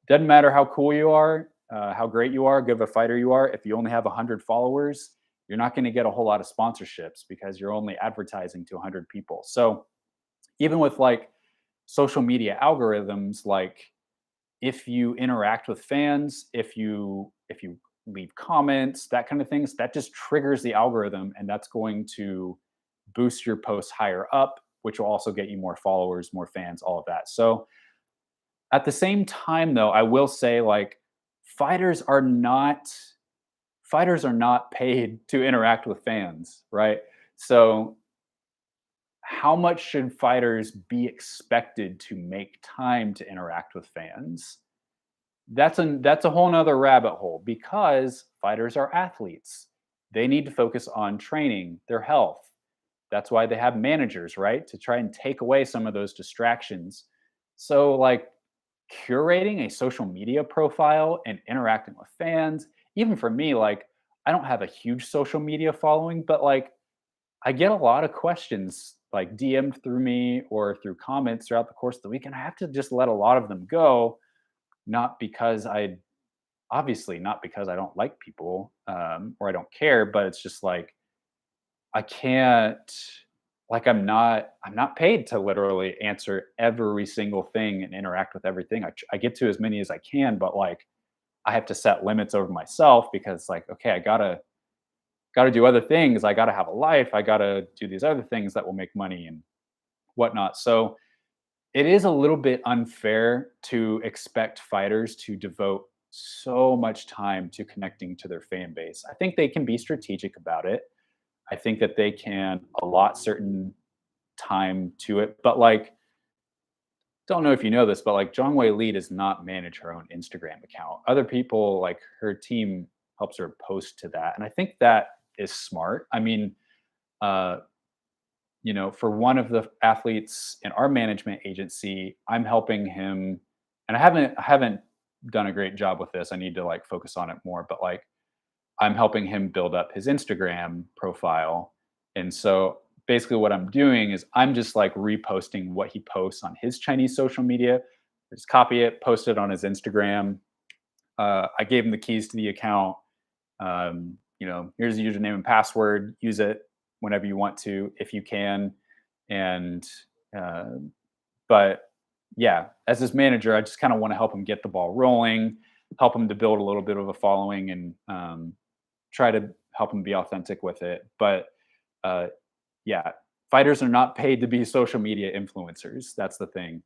Doesn't matter how cool you are, how great you are, good of a fighter you are. If you only have 100 followers, you're not going to get a whole lot of sponsorships because you're only advertising to 100 people. So even with like social media algorithms, like if you interact with fans, if you leave comments, that kind of things, that just triggers the algorithm, and that's going to boost your posts higher up, which will also get you more followers, more fans, all of that. So at the same time though, I will say like fighters are not paid to interact with fans, right? So how much should fighters be expected to make time to interact with fans? That's a whole nother rabbit hole, because fighters are athletes. They need to focus on training, their health. That's why they have managers, right? To try and take away some of those distractions. So like curating a social media profile and interacting with fans, even for me, like I don't have a huge social media following, but like I get a lot of questions like DM'd through me or through comments throughout the course of the week, and I have to just let a lot of them go, not because not because I don't like people, or I don't care, but it's just like I can't, like I'm not paid to literally answer every single thing and interact with everything. I get to as many as I can, but like I have to set limits over myself because like, okay, I gotta do other things. I gotta have a life. I gotta do these other things that will make money and whatnot. So it is a little bit unfair to expect fighters to devote so much time to connecting to their fan base. I think they can be strategic about it. I think that they can allot certain time to it. But like, don't know if you know this, but like Zhang Wei Li does not manage her own Instagram account. Other people, like her team, helps her post to that, and I think that is smart. I mean, uh, for one of the athletes in our management agency, I'm helping him, and I haven't done a great job with this. I need to like focus on it more, but like I'm helping him build up his Instagram profile. And so basically what I'm doing is I'm just like reposting what he posts on his Chinese social media. Just copy it, post it on his Instagram. I gave him the keys to the account. Here's the username and password. Use it whenever you want to, if you can. And uh, but yeah, as his manager, I just kind of want to help him get the ball rolling, help him to build a little bit of a following, and try to help him be authentic with it. But uh, yeah, fighters are not paid to be social media influencers. That's the thing.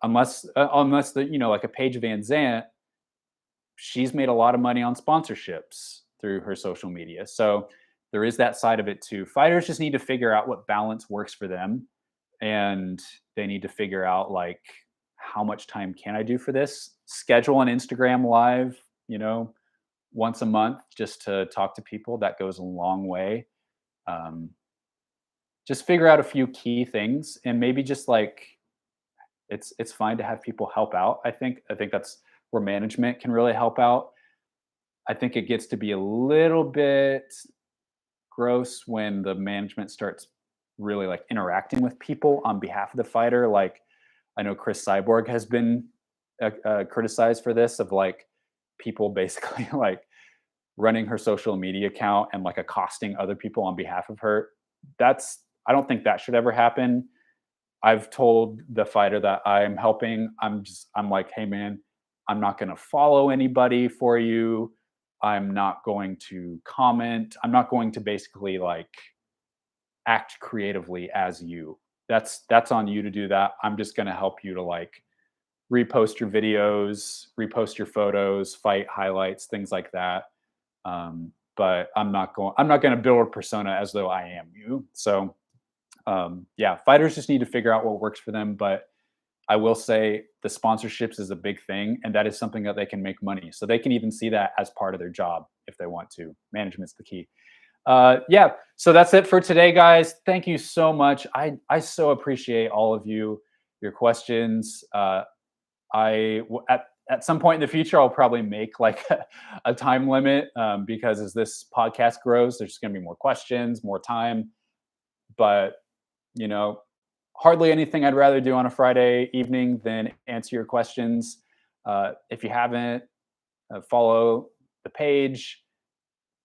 Unless the like a Paige Van Zant, she's made a lot of money on sponsorships through her social media. So there is that side of it too. Fighters just need to figure out what balance works for them, and they need to figure out like how much time can I do for this? Schedule an Instagram live, once a month just to talk to people. That goes a long way. Um, just figure out a few key things, and maybe just like it's fine to have people help out. I think that's where management can really help out. I think it gets to be a little bit gross when the management starts really like interacting with people on behalf of the fighter. Like I know Chris Cyborg has been criticized for this, of like people basically like running her social media account and like accosting other people on behalf of her. I don't think that should ever happen. I've told the fighter that I'm helping. I'm like, hey man, I'm not going to follow anybody for you. I'm not going to comment. I'm not going to basically like act creatively as you. That's on you to do that. I'm just going to help you to like repost your videos, repost your photos, fight highlights, things like that. But I'm not going to build a persona as though I am you. So yeah, fighters just need to figure out what works for them. But I will say the sponsorships is a big thing, and that is something that they can make money. So they can even see that as part of their job if they want to. Management's the key. Yeah, so that's it for today, guys. Thank you so much. I so appreciate all of your questions. At some point in the future, I'll probably make like a time limit, because as this podcast grows, there's going to be more questions, more time. But you know, hardly anything I'd rather do on a Friday evening than answer your questions. If you haven't, follow the page.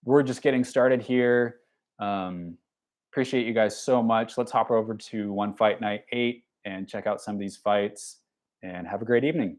We're just getting started here. Appreciate you guys so much. Let's hop over to One Fight Night 8 and check out some of these fights, and have a great evening.